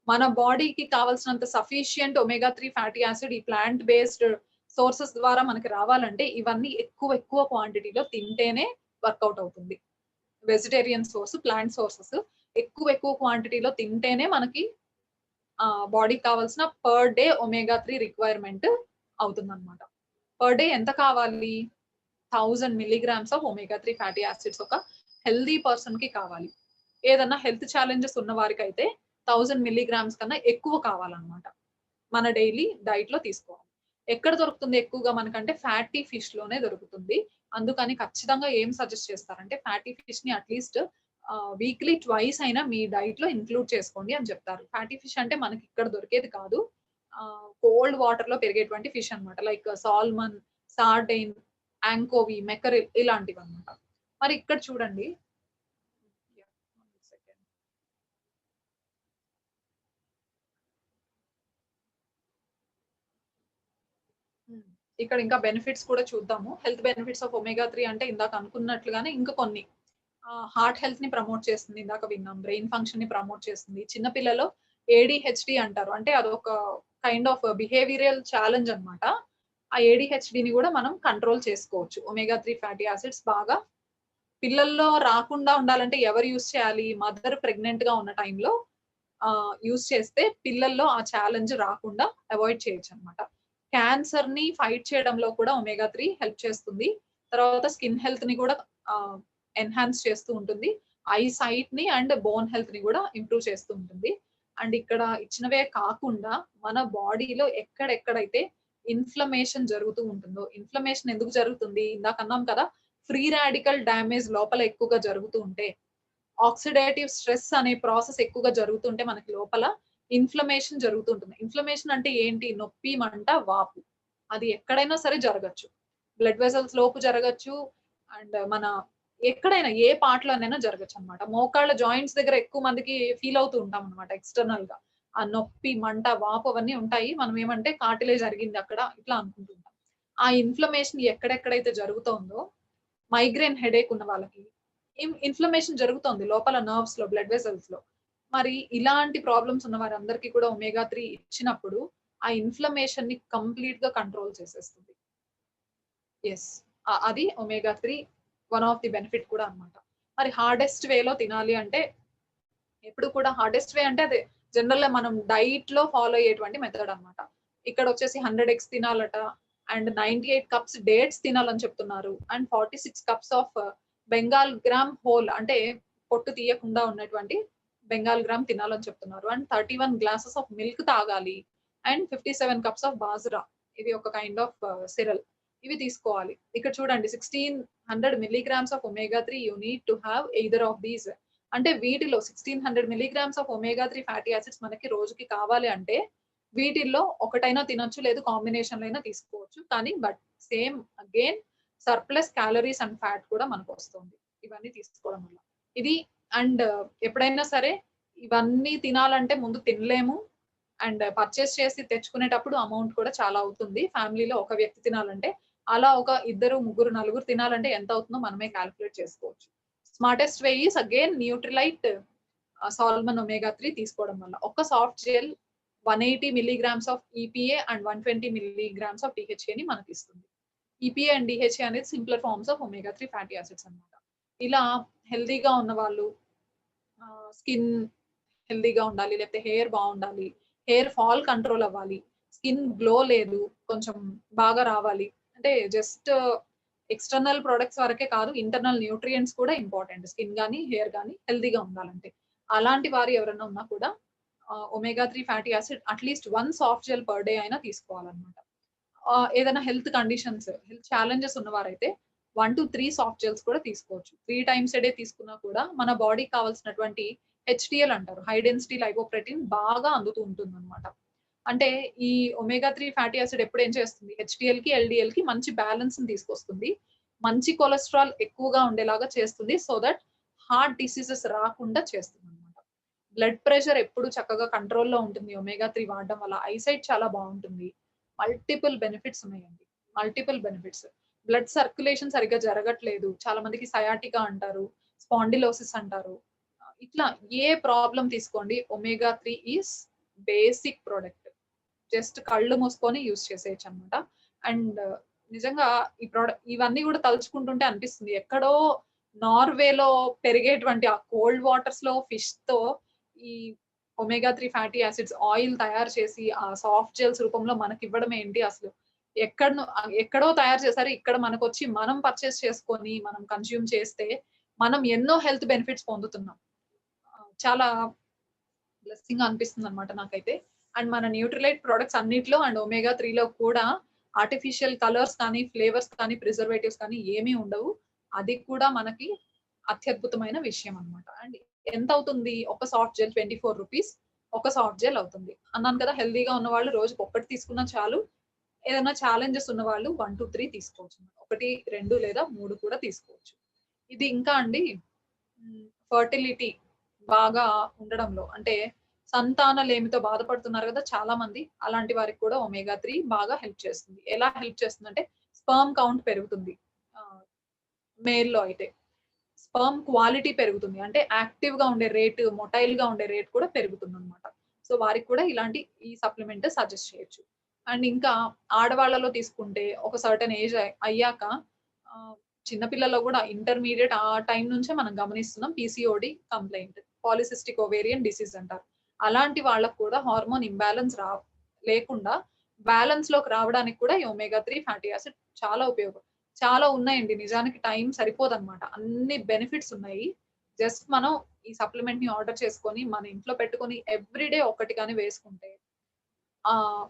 మన బాడీకి కావాల్సినంత సఫిషియంట్ ఒమేగా 3 ఫ్యాటీ యాసిడ్ ఈ ప్లాంట్ బేస్డ్ సోర్సెస్ ద్వారా మనకి రావాలంటే ఇవన్నీ ఎక్కువ ఎక్కువ క్వాంటిటీలో తింటేనే వర్కౌట్ అవుతుంది. వెజిటేరియన్ సోర్స్, ప్లాంట్ సోర్సెస్ ఎక్కువ ఎక్కువ క్వాంటిటీలో తింటేనే మనకి బాడీకి కావాల్సిన పర్ డే ఒమేగా 3 రిక్వైర్‌మెంట్ అవుతుందన్నమాట. పర్ డే ఎంత కావాలి? 1000 milligrams of omega 3 fatty acids ఒక హెల్తీ పర్సన్‌కి కావాలి. ఏదన్నా హెల్త్ ఛాలెంజెస్ ఉన్న వారికైతే 1000 మిల్లీగ్రామ్స్ కన్నా ఎక్కువ కావాలన్నమాట. మన డైలీ డైట్‌లో తీసుకోవాలి. ఎక్కడ దొరుకుతుంది ఎక్కువగా మనకంటే ఫ్యాటీ ఫిష్‌లోనే దొరుకుతుంది. అందుకని ఖచ్చితంగా ఏం సజెస్ట్ చేస్తారంటే ఫ్యాటీ ఫిష్‌ని అట్‌లీస్ట్ వీక్లీ ట్వైస్ అయినా మీ డైట్‌లో ఇంక్లూడ్ చేసుకోండి అని చెప్తారు. ఫ్యాటీ ఫిష్ అంటే మనకి ఇక్కడ దొరికేది కాదు. కోల్డ్ వాటర్‌లో పెరిగేటువంటి ఫిష్ అన్నమాట. Like salmon, sardine, anchovy, mackerel ఇలాంటివన్నమాట. మరి ఇక్కడ చూడండి. యాహ్! 1 సెకండ్. హ్మ్. ఇక్కడ ఇంకా బెనిఫిట్స్ కూడా చూద్దాము. హెల్త్ బెనిఫిట్స్ ఆఫ్ ఒమేగా 3 అంటే ఇందాక అనుకున్నట్లుగానే ఇంకా కొన్ని. హార్ట్ హెల్త్‌ని ప్రమోట్ చేస్తుంది. ఇందాక విన్నాం. బ్రెయిన్ ఫంక్షన్‌ని ప్రమోట్ చేస్తుంది. చిన్న పిల్లలో ఏడీహెచ్‌డీ అంటారు. అంటే అదొక కైండ్ ఆఫ్ బిహేవియరల్ ఛాలెంజ్ అన్నమాట. ఆ ఏడీహెచ్‌డీని కూడా మనం కంట్రోల్ చేసుకోవచ్చు. ఒమేగా 3 ఫ్యాటీ యాసిడ్స్ బాగా పిల్లల్లో రాకుండా ఉండాలంటే ఎవరు యూజ్ చేయాలి? మదర్ ప్రెగ్నెంట్‌గా ఉన్న టైంలో యూజ్ చేస్తే పిల్లల్లో ఆ ఛాలెంజ్ రాకుండా అవాయిడ్ చేయొచ్చన్నమాట. క్యాన్సర్‌ని ఫైట్ చేయడంలో కూడా ఒమేగా 3 హెల్ప్ చేస్తుంది. తర్వాత స్కిన్ హెల్త్‌ని కూడా ఆహ్, ఎన్హాన్స్ చేస్తూ ఉంటుంది. ఐ సైట్‌ని అండ్ బోన్ హెల్త్‌ని కూడా ఇంప్రూవ్ చేస్తూ ఉంటుంది. అండ్ ఇక్కడ ఇచ్చినవే కాకుండా మన బాడీలో ఎక్కడెక్కడైతే ఇన్‌ఫ్లమేషన్ జరుగుతూ ఉంటుందో, ఇన్‌ఫ్లమేషన్ ఎందుకు జరుగుతుంది? ఇందాక అన్నాం కదా! ఫ్రీ రాడికల్ డ్యామేజ్ లోపల ఎక్కువగా జరుగుతూ ఉంటే ఆక్సిడేటివ్ స్ట్రెస్ అనే ప్రాసెస్ ఎక్కువగా జరుగుతుంటే మనకి లోపల ఇన్‌ఫ్లమేషన్ జరుగుతూ ఉంటుంది. ఇన్‌ఫ్లమేషన్ అంటే ఏంటి? నొప్పి, మంట, వాపు. అది ఎక్కడైనా సరే జరగొచ్చు. బ్లడ్ వెసెల్స్ లోపు జరగొచ్చు. అండ్ మన ఎక్కడైనా ఏ పార్ట్‌లోనైనా జరగొచ్చనమాట. మోకాళ్ళ జాయింట్స్ దగ్గర ఎక్కువ మందికి ఫీల్ అవుతూ ఉంటామనమాట ఎక్స్‌టర్నల్‌గా. ఆ నొప్పి, మంట, వాపు అవన్నీ ఉంటాయి. మనం ఏమంటే కార్టిలేజ్ అరిగింది అక్కడ ఇట్లా అనుకుంటుంటాం. ఆ ఇన్‌ఫ్లమేషన్ ఎక్కడెక్కడైతే జరుగుతోందో మైగ్రేన్ హెడేక్ ఉన్న వాళ్ళకి ఇన్‌ఫ్లమేషన్ జరుగుతోంది లోపల నర్వ్స్‌లో, బ్లడ్ వెసెల్స్‌లో. మరి ఇలాంటి ప్రాబ్లమ్స్ ఉన్న వారందరికీ కూడా ఒమేగా 3 ఇచ్చినప్పుడు ఆ ఇన్‌ఫ్లమేషన్‌ని కంప్లీట్‌గా కంట్రోల్ చేసేస్తుంది. యెస్. అది omega 3 one of the benefit కూడా అన్నమాట. మరి హార్డెస్ట్ వేలో తినాలి అంటే ఎప్పుడు కూడా హార్డెస్ట్ వే అంటే అదే జనరల్‌గా మనం డైట్‌లో ఫాలో అయ్యేటువంటి మెథడ్ అన్నమాట. ఇక్కడొచ్చేసి 100 ఎగ్స్ తినాలట అండ్ 98 కప్స్ డేట్స్ తినాలని చెప్తున్నారు. And 46 cups of Bengal gram whole అంటే పొట్టు తీయకుండా ఉన్నటువంటి బెంగాల్ గ్రామ్ తినాలని చెప్తున్నారు. అండ్ 31 గ్లాసెస్ ఆఫ్ మిల్క్ తాగాలి. And 57 cups of bajra. ఇది ఒక కైండ్ ఆఫ్ సిరల్. ఇవి తీసుకోవాలి. ఇక్కడ చూడండి 1600 milligrams of omega 3 you need to have either of these. అంటే వీటిలో 1600 milligrams of omega 3 fatty acids మనకి రోజుకి కావాలి అంటే, వీటిల్లో ఒకటైనా తినొచ్చు, లేదు కాంబినేషన్‌లో అయినా తీసుకోవచ్చు. కానీ same again surplus calories and fat కూడా మనకొస్తుంది. ఇవన్నీ తీసుకోవడం వల్ల. ఇది అండ్ ఎప్పుడైనా సరే ఇవన్నీ తినాలంటే ముందు తినలేము. అండ్ పర్చేస్ చేసి తెచ్చుకునేటప్పుడు అమౌంట్ కూడా చాలా అవుతుంది. ఫ్యామిలీలో ఒక వ్యక్తి తినాలంటే. అలా ఒక ఇద్దరు, ముగ్గురు, నలుగురు తినాలంటే ఎంత అవుతుందో మనమే కాలిక్యులేట్ చేసుకోవచ్చు. Smartest way is again Nutrilite salmon omega 3 తీసుకోవడం వల్ల. ఒక్క soft gel 180 milligrams of EPA and 120 milligrams of డీహెచ్ఏని మనకిస్తుంది. ఈపీఏ అండ్ డీహెచ్ఏ అనేది simpler forms of omega 3 fatty acids అన్నమాట. ఇలా హెల్తీగా ఉన్నవాళ్ళు స్కిన్ హెల్తీగా ఉండాలి. లేకపోతే హెయిర్ బావుండాలి. హెయిర్ ఫాల్ కంట్రోల్ అవ్వాలి. స్కిన్ గ్లో లేదు. కొంచెం బాగా రావాలి. అంటే జస్ట్ ఎక్స్‌టర్నల్ ప్రొడక్ట్స్ వరకే కాదు. ఇంటర్నల్ న్యూట్రియంట్స్ కూడా ఇంపార్టెంట్. స్కిన్ గాని, హెయిర్ గాని హెల్తీగా ఉండాలంటే. అలాంటి వారు ఎవరైనా ఉన్నా కూడా omega 3 fatty acid at least 1 soft gel per day అయినా తీసుకోవాలన్నమాట. ఏదైనా హెల్త్ కండిషన్స్, హెల్త్ ఛాలెంజెస్ ఉన్నవారైతే 1-3 సాఫ్ట్ జెల్స్ కూడా తీసుకోవచ్చు. 3 టైమ్స్ ఎ డే తీసుకున్నా కూడా మన బాడీకి కావాల్సినటువంటి హెచ్‌డీఎల్ అంటారు. హై డెన్సిటీ లైపోప్రోటీన్ బాగా అందుతూ ఉంటుందన్నమాట. అంటే ఈ ఒమేగా 3 ఫ్యాటీ యాసిడ్ ఎప్పుడు ఏం చేస్తుంది? హెచ్‌డీఎల్‌కి, ఎల్‌డీఎల్‌కి మంచి బాలన్స్‌ని తీసుకొస్తుంది. మంచి కొలెస్టరాల్ ఎక్కువగా ఉండేలాగా చేస్తుంది. సో థట్ హార్ట్ డిసీజెస్ రాకుండా చేస్తుందన్నమాట. బ్లడ్ ప్రెషర్ ఎప్పుడు చక్కగా కంట్రోల్‌లో ఉంటుంది ఒమేగా 3 వాడడం వల్ల. ఐసైట్ చాలా బావుంటుంది. మల్టిపుల్ బెనిఫిట్స్ ఉన్నాయండి. Multiple benefits. బ్లడ్ సర్క్యులేషన్ సరిగ్గా జరగట్లేదు. చాలా మందికి సయాటికా అంటారు. స్పాండిలోసిస్ అంటారు. ఇట్లా ఏ ప్రాబ్లమ్ తీసుకోండి omega 3 is basic product. Just కళ్ళు మూసుకొని యూజ్ చేసేయొచ్చనమాట. అండ్ నిజంగా ఇవన్నీ గూడా తలుచుకుంటుంటే అనిపిస్తుంది. ఎక్కడో నార్వేలో పెరిగేటువంటి ఆ కోల్డ్ వాటర్స్‌లో ఫిష్‌తో ఈ ఒమేగా 3 ఫ్యాటీ యాసిడ్స్ ఆయిల్ తయారు చేసి, ఆ సాఫ్ట్ జెల్స్ రూపంలో మనకివ్వడం ఏంటి అసలు? ఎక్కడో తయారు చేశారు. ఇక్కడ మనకొచ్చి మనం పర్చేస్ చేసుకొని, మనం కన్జ్యూమ్ చేస్తే, మనం ఎన్నో హెల్త్ బెనిఫిట్స్ పొందుతున్నాం. చాలా బ్లెస్సింగ్‌గా అనిపిస్తుందనమాట నాకైతే. అండ్ మన న్యూట్రిలైట్ ప్రొడక్ట్స్ అన్నిట్లో అండ్ ఒమేగా 3లో కూడా ఆర్టిఫిషియల్ కలర్స్ కానీ, ఫ్లేవర్స్ కానీ, ప్రిజర్వేటివ్స్ కానీ ఏమీ ఉండవు. అది కూడా మనకి అత్యద్భుతమైన విషయం అన్నమాట. అండ్ ఎంతవుతుంది? ఒక సాఫ్ట్ జెల్ రూ. 24 ఒక సాఫ్ట్ జెల్ అవుతుంది. అన్నాను కదా! హెల్తీగా ఉన్నవాళ్ళు రోజుకి ఒక్కటి తీసుకున్నా చాలు. ఏదైనా ఛాలెంజెస్ ఉన్నవాళ్ళు 1-3 తీసుకోవచ్చు. 1, 2 లేదా 3 కూడా తీసుకోవచ్చు. ఇది ఇంకా అండి ఫెర్టిలిటీ బాగా ఉండడంలో అంటే సంతానలేమితో బాధపడుతున్నారు గదా! చాలా మంది. అలాంటి వారికి కూడా ఒమేగా 3 బాగా హెల్ప్ చేస్తుంది. ఎలా హెల్ప్ చేస్తుందంటే స్పెర్మ్ కౌంట్ పెరుగుతుంది. ఆహ్, మేల్‌లో అయితే. స్పెర్మ్ క్వాలిటీ పెరుగుతుంది. అంటే యాక్టివ్‌గా ఉండే రేట్, మొటైల్‌గా ఉండే రేట్ కూడా పెరుగుతుందన్నమాట. సో, వారికి కూడా ఇలాంటి ఈ సప్లిమెంట్ సజెస్ట్ చేయొచ్చు. అండ్ ఇంకా ఆడవాళ్ళలో తీసుకుంటే ఒక సర్టెన్ ఏజ్ అయ్యాక ఆహ్, చిన్న పిల్లల్లో గూడా ఇంటర్మీడియేట్ ఆ టైం నుంచే మనం గమనిస్తున్నాం PCOD complaint. Polycystic ovarian disease అంటారు. అలాంటి వాళ్ళకి కూడా హార్మోన్ ఇంబాలెన్స్ లేకుండా బాలన్స్‌లోకి రావడానికి కూడా ఈ ఒమేగా 3 ఫ్యాటీ యాసిడ్ చాలా ఉపయోగం. చాలా ఉన్నాయండి. నిజానికి టైం సరిపోదన్నమాట. అన్ని బెనిఫిట్స్ ఉన్నాయి. జస్ట్ మనం ఈ సప్లిమెంట్‌ని ఆర్డర్ చేసుకొని, మన ఇంట్లో పెట్టుకొని ఎవ్రీడే ఒక్కటి గాని వేసుకుంటే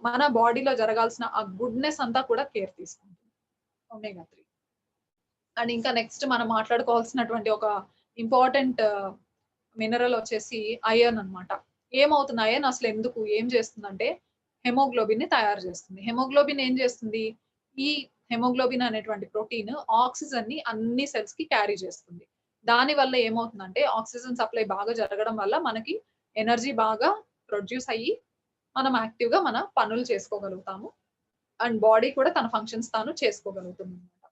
మన బాడీలో జరగాల్సిన ఆ గుడ్‌నెస్ అంతా కూడా కేర్ తీసుకుంటుంది. ఒమేగా 3. అండ్ ఇంకా నెక్స్ట్ మనం మాట్లాడుకోవాల్సినటువంటి ఒక ఇంపార్టెంట్ మినరల్ వచ్చేసి ఐరన్ అన్నమాట. ఏమవుతుంది ఐరన్ అసలెందుకు? ఏం చేస్తుందంటే హెమోగ్లోబిన్‌ని తయారు చేస్తుంది. హెమోగ్లోబిన్ ఏం చేస్తుంది? ఈ హెమోగ్లోబిన్ అనేటువంటి ప్రోటీన్ ఆక్సిజన్‌ని అన్ని సెల్స్‌కి క్యారీ చేస్తుంది. దానివల్ల ఏమవుతుందంటే ఆక్సిజన్ సప్లై బాగా జరగడం వల్ల మనకి ఎనర్జీ బాగా ప్రొడ్యూస్ అయ్యి మనం యాక్టివ్‌గా మన పనులు చేసుకోగలుగుతాము. అండ్ బాడీ కూడా తన ఫంక్షన్స్ తాను చేసుకోగలుగుతుందన్నమాట.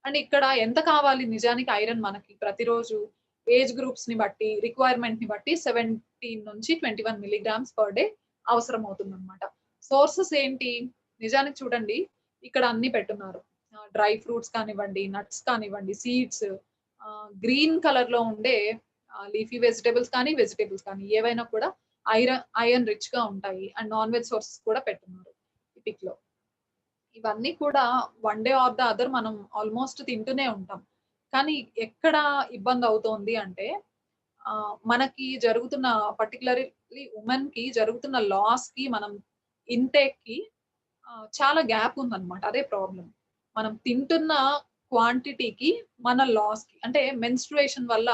అండ్ ఇక్కడ ఎంత కావాలి నిజానికి ఐరన్ మనకి ప్రతిరోజు ఏజ్ గ్రూప్స్‌ని బట్టి, రిక్వైర్మెంట్‌ని బట్టి 17-21 మిల్లీగ్రామ్స్ పర్ డే అవసరం అవుతుందన్నమాట. సోర్సెస్ ఏంటి? నిజానికి చూడండి, ఇక్కడ అన్నీ పెట్టున్నారు. డ్రై ఫ్రూట్స్ కానివ్వండి, నట్స్ కానివ్వండి, సీడ్స్, గ్రీన్ కలర్‌లో ఉండే లీఫీ వెజిటబుల్స్ కానీ, వెజిటబుల్స్ కానీ ఏవైనా కూడా ఐరన్ రిచ్‌గా ఉంటాయి. అండ్ నాన్ వెజ్ సోర్సెస్ కూడా పెట్టున్నారు ఈ పిక్‌లో. ఇవన్నీ కూడా one day or the other మనం ఆల్‌మోస్ట్ తింటూనే ఉంటాం. కానీ ఎక్కడ ఇబ్బందవుతోంది అంటే మనకి జరుగుతున్న పర్టిక్యులర్‌లీ వుమెన్‌కి జరుగుతున్న లాస్‌కి మనం ఇన్‌టేక్‌కి చాలా గ్యాప్ ఉందన్నమాట. అదే ప్రాబ్లమ్. మనం తింటున్న క్వాంటిటీకి మన లాస్‌కి అంటే మెన్‌స్ట్రుయేషన్ వల్ల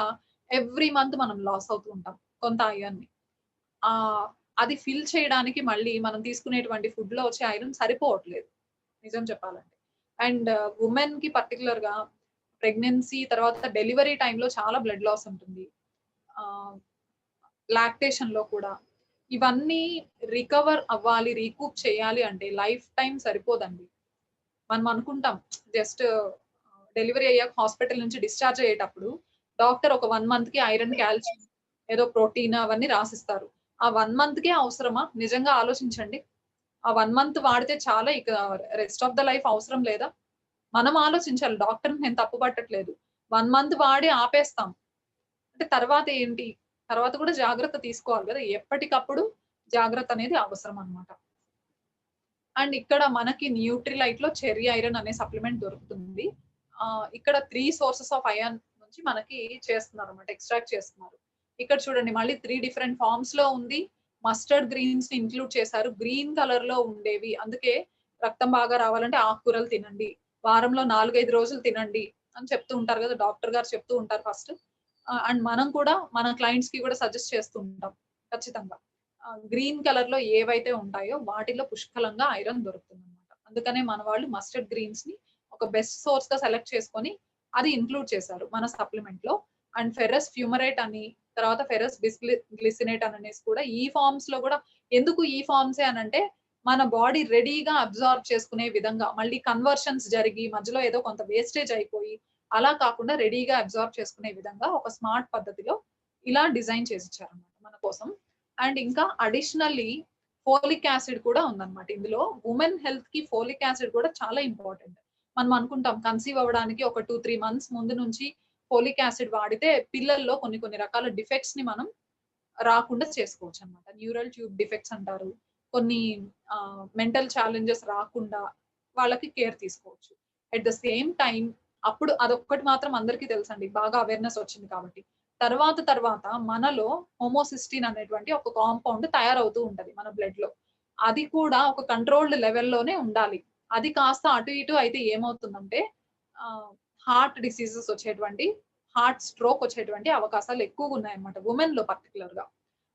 ఎవ్రీ మంత్ మనం లాస్ అవుతూ ఉంటాం కొంత ఐరన్‌ని. ఆహ్, అది ఫిల్ చేయడానికి మళ్ళీ మనం తీసుకునేటువంటి ఫుడ్‌లో వచ్చే ఐరన్ సరిపోవట్లేదు నిజం చెప్పాలంటే. అండ్ వుమెన్‌కి పర్టిక్యులర్‌గా ప్రెగ్నెన్సీ తర్వాత డెలివరీ టైమ్‌లో చాలా బ్లడ్ లాస్ ఉంటుంది. ఆహ్, లాక్టేషన్‌లో కూడా. ఇవన్నీ రికవర్ అవ్వాలి, రీకూప్ చేయాలి అంటే లైఫ్ టైమ్ సరిపోదండి. మనం అనుకుంటాం జస్ట్ డెలివరీ అయ్యాక హాస్పిటల్ నుంచి డిశ్చార్జ్ అయ్యేటప్పుడు డాక్టర్ ఒక 1 మంత్‌కి ఐరన్, కాల్షియం ఏదో ప్రోటీన్ అవన్నీ రాసిస్తారు. ఆ 1 మంత్‌కే అవసరమా? నిజంగా ఆలోచించండి. ఆ 1 మంత్ వాడితే చాలా ఇక రెస్ట్ ఆఫ్ ద లైఫ్ అవసరం లేదా? మనం ఆలోచించాలి. డాక్టర్‌ని నేను తప్పు పట్టట్లేదు. 1 మంత్ వాడి ఆపేస్తాం. అంటే తర్వాత ఏంటి? తర్వాత కూడా జాగ్రత్త తీసుకోవాలి గదా! ఎప్పటికప్పుడు జాగ్రత్త అనేది అవసరం అన్నమాట. అండ్ ఇక్కడ మనకి న్యూట్రిలైట్‌లో చెర్రీ ఐరన్ అనే సప్లిమెంట్ దొరుకుతుంది. ఇక్కడ 3 సోర్సెస్ ఆఫ్ అయాన్ నుంచి మనకి చేస్తున్నారన్నమాట. ఎక్స్ట్రాక్ట్ చేస్తున్నారు. ఇక్కడ చూడండి మళ్ళీ 3 డిఫరెంట్ ఫార్మ్స్‌లో ఉంది. మస్టర్డ్ గ్రీన్స్‌ని ఇంక్లూడ్ చేశారు. గ్రీన్ కలర్‌లో ఉండేవి. అందుకే రక్తం బాగా రావాలంటే ఆకుకూరలు తినండి. వారంలో 4, 5 రోజులు తినండి అని చెప్తూ ఉంటారు గదా! డాక్టర్ గారు చెప్తూ ఉంటారు ఫస్ట్. అండ్ మనం కూడా మన క్లయింట్స్‌కి కూడా సజెస్ట్ చేస్తూ ఉంటాం. ఖచ్చితంగా. గ్రీన్ కలర్‌లో ఏవైతే ఉంటాయో వాటిలో పుష్కలంగా ఐరన్ దొరుకుతుందన్నమాట. అందుకనే మన వాళ్ళు మస్టర్డ్ గ్రీన్స్‌ని ఒక బెస్ట్ సోర్స్‌గా సెలెక్ట్ చేసుకొని అది ఇంక్లూడ్ చేశారు మన సప్లిమెంట్‌లో. అండ్ ఫెరస్ ఫ్యూమరేట్ అని, తర్వాత ఫెరస్ గ్లిసినేట్ అని అనేసి కూడా ఈ ఫార్మ్స్‌లో కూడా ఎందుకు ఈ ఫార్మ్సే అనంటే మన బాడీ రెడీగా అబ్జార్బ్ చేసుకునే విధంగా మళ్ళీ కన్వర్షన్స్ జరిగి మధ్యలో ఏదో కొంత వేస్టేజ్ అయిపోయి అలా కాకుండా రెడీగా అబ్జార్బ్ చేసుకునే విధంగా ఒక స్మార్ట్ పద్ధతిలో ఇలా డిజైన్ చేసిచ్చారన్నమాట మన కోసం. అండ్ ఇంకా అడిషనల్లీ ఫోలిక్ యాసిడ్ కూడా ఉందన్నమాట ఇందులో. వుమెన్ హెల్త్‌కి ఫోలిక్ యాసిడ్ కూడా చాలా ఇంపార్టెంట్. మనం అనుకుంటాం కన్సీవ్ అవ్వడానికి ఒక 2, 3 మంత్స్ ముందు నుంచి ఫోలిక్ యాసిడ్ వాడితే పిల్లల్లో కొన్ని కొన్ని రకాల డిఫెక్ట్స్‌ని మనం రాకుండా చేసుకోవచ్చన్నమాట. న్యూరల్ ట్యూబ్ డిఫెక్ట్స్ అంటారు. కొన్ని మెంటల్ ఛాలెంజెస్ రాకుండా వాళ్ళకి కేర్ తీసుకోవచ్చు. అట్ ద సేమ్ టైమ్ అప్పుడు అదొక్కటి మాత్రం అందరికీ తెలుసండి. బాగా అవేర్‌నెస్ వచ్చింది కాబట్టి. తర్వాత మనలో హోమోసిస్టిన్ అనేటువంటి ఒక కాంపౌండ్ తయారవుతూ ఉంటది మన బ్లడ్‌లో. అది కూడా ఒక కంట్రోల్డ్ లెవెల్‌లోనే ఉండాలి. అది కాస్త అటు ఇటు అయితే ఏమవుతుందంటే ఆహ్, హార్ట్ డిసీజెస్ వచ్చేటువంటి హార్ట్ స్ట్రోక్ వచ్చేటువంటి అవకాశాలు ఎక్కువగున్నాయన్నమాట. వుమెన్‌లో పర్టిక్యులర్‌గా.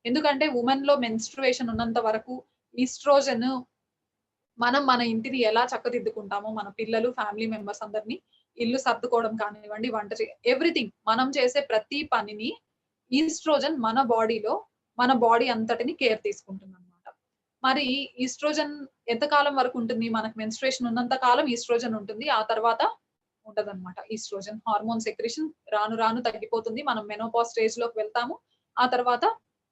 ఎందుకంటే వుమెన్‌లో మెన్‌స్ట్రుయేషన్ ఉన్నంత వరకు ఈస్ట్రోజెన్ మనం మన ఇంటిని ఎలా చక్కదిద్దుకుంటామో, మన పిల్లలు, ఫ్యామిలీ మెంబర్స్ అందరిని ఇల్లు సర్దుకోవడం కానివ్వండి, వంట ఎవ్రీథింగ్ మనం చేసే ప్రతి పనిని ఈస్ట్రోజన్ మన బాడీలో మన బాడీ అంతటిని కేర్ తీసుకుంటుందన్నమాట. మరి ఈస్ట్రోజన్ ఎంత కాలం వరకు ఉంటుంది? మనకు మెన్‌స్ట్రుయేషన్ ఉన్నంత కాలం ఈస్ట్రోజన్ ఉంటుంది. ఆ తర్వాత ఉండదన్నమాట. ఈస్ట్రోజన్ హార్మోన్ సెక్రెషన్ రాను రాను తగ్గిపోతుంది. మనం మెనోపాజ్ స్టేజ్‌లోకి వెళ్తాము. ఆ తర్వాత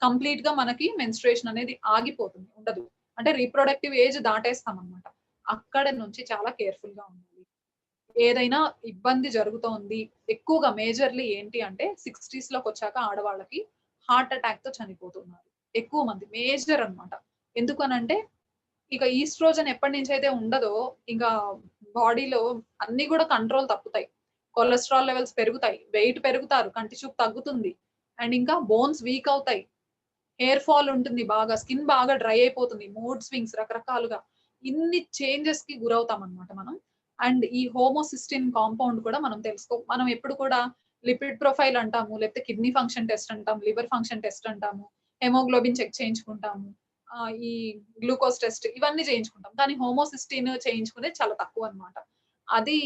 కంప్లీట్‌గా మనకి మెన్‌స్ట్రుయేషన్ అనేది ఆగిపోతుంది. ఉండదు. అంటే రీప్రొడక్టివ్ ఏజ్ దాటేస్తామన్నమాట. అక్కడి నుంచి చాలా కేర్‌ఫుల్‌గా ఉండాలి. ఏదైనా ఇబ్బంది జరుగుతోంది. ఎక్కువగా మేజర్‌లీ ఏంటి అంటే 60స్‌లోకొచ్చాక ఆడవాళ్ళకి హార్ట్ అటాక్‌తో చనిపోతున్నారు. ఎక్కువ మంది మేజర్ అన్నమాట. ఎందుకనంటే ఇక ఈస్ట్రోజన్ ఎప్పటినుంచైతే ఉండదో, ఇంకా బాడీలో అన్నీ గూడా కంట్రోల్ తప్పుతాయి. కొలెస్టరాల్ లెవెల్స్ పెరుగుతాయి. వెయిట్ పెరుగుతారు. కంటి చూపు తగ్గుతుంది. అండ్ ఇంకా బోన్స్ వీక్ అవుతాయి. హెయిర్ ఫాల్ ఉంటుంది బాగా. స్కిన్ బాగా డ్రై అయిపోతుంది. మూడ్ స్వింగ్స్ రకరకాలుగా. ఇన్ని చేంజెస్‌కి గురవుతామనమాట మనం. అండ్ ఈ హోమోసిస్టిన్ కాంపౌండ్ కూడా మనం ఎప్పుడు కూడా లిపిడ్ ప్రొఫైల్ అంటాము. లేకపోతే కిడ్నీ ఫంక్షన్ టెస్ట్ అంటాం. లివర్ ఫంక్షన్ టెస్ట్ అంటాము. హెమోగ్లోబిన్ చెక్ చేయించుకుంటాము. ఈ గ్లూకోజ్ టెస్ట్ ఇవన్నీ చేయించుకుంటాం. కానీ హోమోసిస్టిన్ చేయించుకునేది చాలా తక్కువనమాట. అది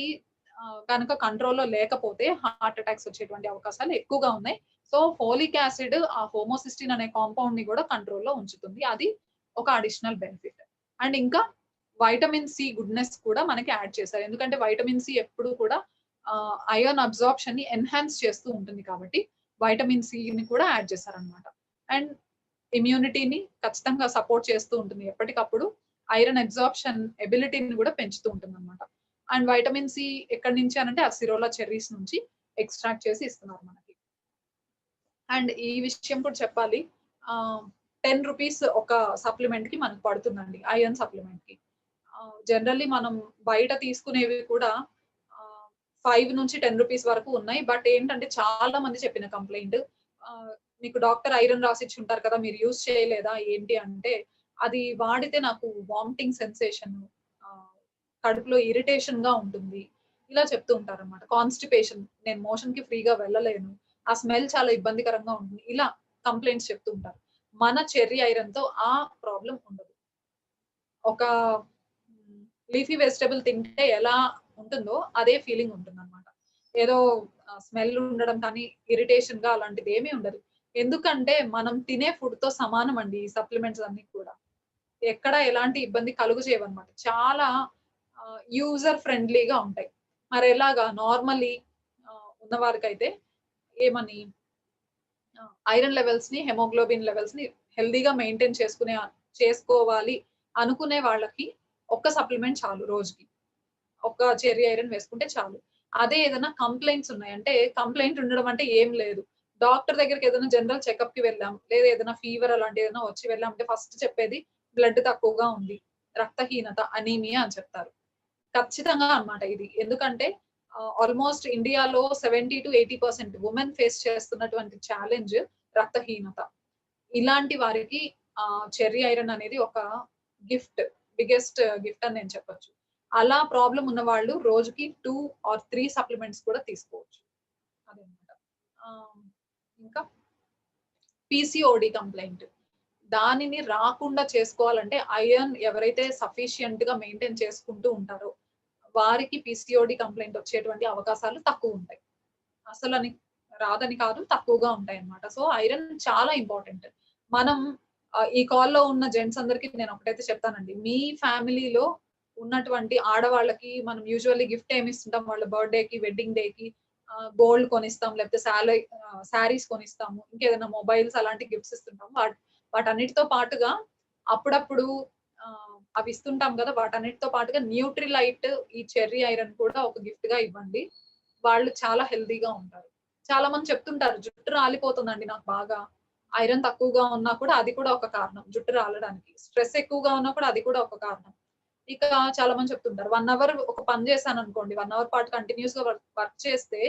గనక కంట్రోల్‌లో లేకపోతే హార్ట్ అటాక్స్ వచ్చేటువంటి అవకాశాలు ఎక్కువగా ఉన్నాయి. సో, ఫోలిక్ యాసిడ్ ఆ హోమోసిస్టిన్ అనే కాంపౌండ్‌ని గూడా కంట్రోల్‌లో ఉంచుతుంది. అది ఒక అడిషనల్ బెనిఫిట్. అండ్ ఇంకా వైటమిన్ సి గుడ్‌నెస్ కూడా మనకి యాడ్ చేశారు. ఎందుకంటే వైటమిన్ సి ఎప్పుడు కూడా అయాన్ అబ్సార్ప్షన్‌ని ఎన్హాన్స్ చేస్తూ ఉంటుంది కాబట్టి, వైటమిన్ సిని కూడా యాడ్ చేశారనమాట. అండ్ ఇమ్యూనిటీని ఖచ్చితంగా సపోర్ట్ చేస్తూ ఉంటుంది. ఎప్పటికప్పుడు ఐరన్ అబ్సార్ప్షన్ ఎబిలిటీని కూడా పెంచుతూ ఉంటుందన్నమాట. అండ్ వైటమిన్ సి ఎక్కడి నుంచి అనంటే అసిరోలా చెర్రీస్ నుంచి ఎక్స్ట్రాక్ట్ చేసి ఇస్తున్నారు మనకి. అండ్ ఈ విషయం కూడా చెప్పాలి. 10 రూపీస్ ఒక సప్లిమెంట్‌కి మనకు పడుతుందండి. ఐరన్ సప్లిమెంట్‌కి. జనరల్లీ మనం బయట తీసుకునేవి కూడా 5-10 రూపీస్ వరకు ఉన్నాయి. బట్ ఏంటంటే చాలా మంది చెప్పిన కంప్లెయింట్ మీకు డాక్టర్ ఐరన్ రాసిచ్చి ఉంటారు కదా! మీరు యూజ్ చేయలేదా ఏంటి అంటే, అది వాడితే నాకు వామిటింగ్ సెన్సేషన్ కడుపులో ఇరిటేషన్‌గా ఉంటుంది. ఇలా చెప్తూ ఉంటారనమాట. కాన్‌స్టిపేషన్ నేను మోషన్‌కి ఫ్రీగా వెళ్ళలేను. ఆ స్మెల్ చాలా ఇబ్బందికరంగా ఉంటుంది. ఇలా కంప్లెయింట్స్ చెప్తూ ఉంటారు. మన చెర్రీ ఐరన్‌తో ఆ ప్రాబ్లమ్ ఉండదు. ఒక లీఫీ వెజిటబుల్ తింటే ఎలా ఉంటుందో అదే ఫీలింగ్ ఉంటుందన్నమాట. ఏదో స్మెల్ ఉండడం కానీ, ఇరిటేషన్‌గా అలాంటిదేమీ ఉండదు. ఎందుకంటే మనం తినే ఫుడ్‌తో సమానం అండి ఈ సప్లిమెంట్స్ అన్నీ కూడా. ఎక్కడ ఎలాంటి ఇబ్బంది కలుగు చేయవన్నమాట. చాలా యూజర్ ఫ్రెండ్లీగా ఉంటాయి. మరెలాగా నార్మల్లీ ఉన్నవారికైతే ఏమని ఐరన్ లెవెల్స్‌ని, హిమోగ్లోబిన్ లెవెల్స్‌ని హెల్తీగా మెయింటైన్ చేసుకోవాలి అనుకునే వాళ్ళకి ఒక్క సప్లిమెంట్ చాలు రోజుకి. ఒక్క చెర్రీ ఐరన్ వేసుకుంటే చాలు. అదే ఏదైనా కంప్లెయింట్స్ ఉన్నాయి. అంటే కంప్లెయింట్ ఉండడం అంటే ఏం లేదు. డాక్టర్ దగ్గరికి ఏదైనా జనరల్ చెకప్‌కి వెళ్ళాం. లేదా ఏదైనా ఫీవర్ అలాంటిది ఏదైనా వచ్చి వెళ్ళామంటే ఫస్ట్ చెప్పేది బ్లడ్ తక్కువగా ఉంది. రక్తహీనత, అనీమియా అని చెప్తారు. ఖచ్చితంగా అన్నమాట ఇది. ఎందుకంటే ఆల్‌మోస్ట్ ఇండియాలో 70-80% వుమెన్ ఫేస్ చేస్తున్నటువంటి ఛాలెంజ్ రక్తహీనత. ఇలాంటి వారికి చెర్రీ ఐరన్ అనేది ఒక గిఫ్ట్. బిగ్గెస్ట్ గిఫ్ట్ అని నేను చెప్పొచ్చు. అలా ప్రాబ్లమ్ ఉన్నవాళ్ళు రోజుకి 2 ఆర్ 3 సప్లిమెంట్స్ కూడా తీసుకోవచ్చు. అదనమాట. ఆహ్, ఇంకా పీసీఓడీ కంప్లెయింట్. దానిని రాకుండా చేసుకోవాలంటే ఐరన్ ఎవరైతే సఫిషియంట్‌గా మెయింటైన్ చేసుకుంటూ ఉంటారో, వారికి పీసీఓడీ కంప్లెయింట్ వచ్చేటువంటి అవకాశాలు తక్కువుంటాయి. అసలని రాదని కాదు, తక్కువగా ఉంటాయన్నమాట. సో, ఐరన్ చాలా ఇంపార్టెంట్. మనం ఈ కాల్‌లో ఉన్న జెంట్స్ అందరికి నేను ఒకటైతే చెప్తానండి. మీ ఫ్యామిలీలో ఉన్నటువంటి ఆడవాళ్ళకి మనం యూజువల్లీ గిఫ్ట్ ఏమిస్తుంటాం వాళ్ళ బర్త్‌డేకి, వెడ్డింగ్ డేకి గోల్డ్ కొనిస్తాం. లేకపోతే శారీస్ కొనిస్తాము. ఇంకేదైనా మొబైల్స్ అలాంటి గిఫ్ట్స్ ఇస్తుంటాం. వాటన్నిటితో పాటుగా అప్పుడప్పుడు అవి ఇస్తుంటాం గదా! వాటన్నిటితో పాటుగా న్యూట్రిలైట్ ఈ చెర్రీ ఐరన్ కూడా ఒక గిఫ్ట్‌గా ఇవ్వండి. వాళ్ళు చాలా హెల్తీగా ఉంటారు. చాలా మంది చెప్తుంటారు, "జుట్టు రాలిపోతుందండి నాకు బాగా." ఐరన్ తక్కువగా ఉన్నా కూడా అది కూడా ఒక కారణం జుట్టు రాలడానికి. స్ట్రెస్ ఎక్కువగా ఉన్నా కూడా అది కూడా ఒక కారణం. ఇక చాలా మంది చెప్తుంటారు, 1 అవర్ ఒక పని చేశాననుకోండి, 1 అవర్ పాటు కంటిన్యూయస్‌గా వర్క్ చేస్తే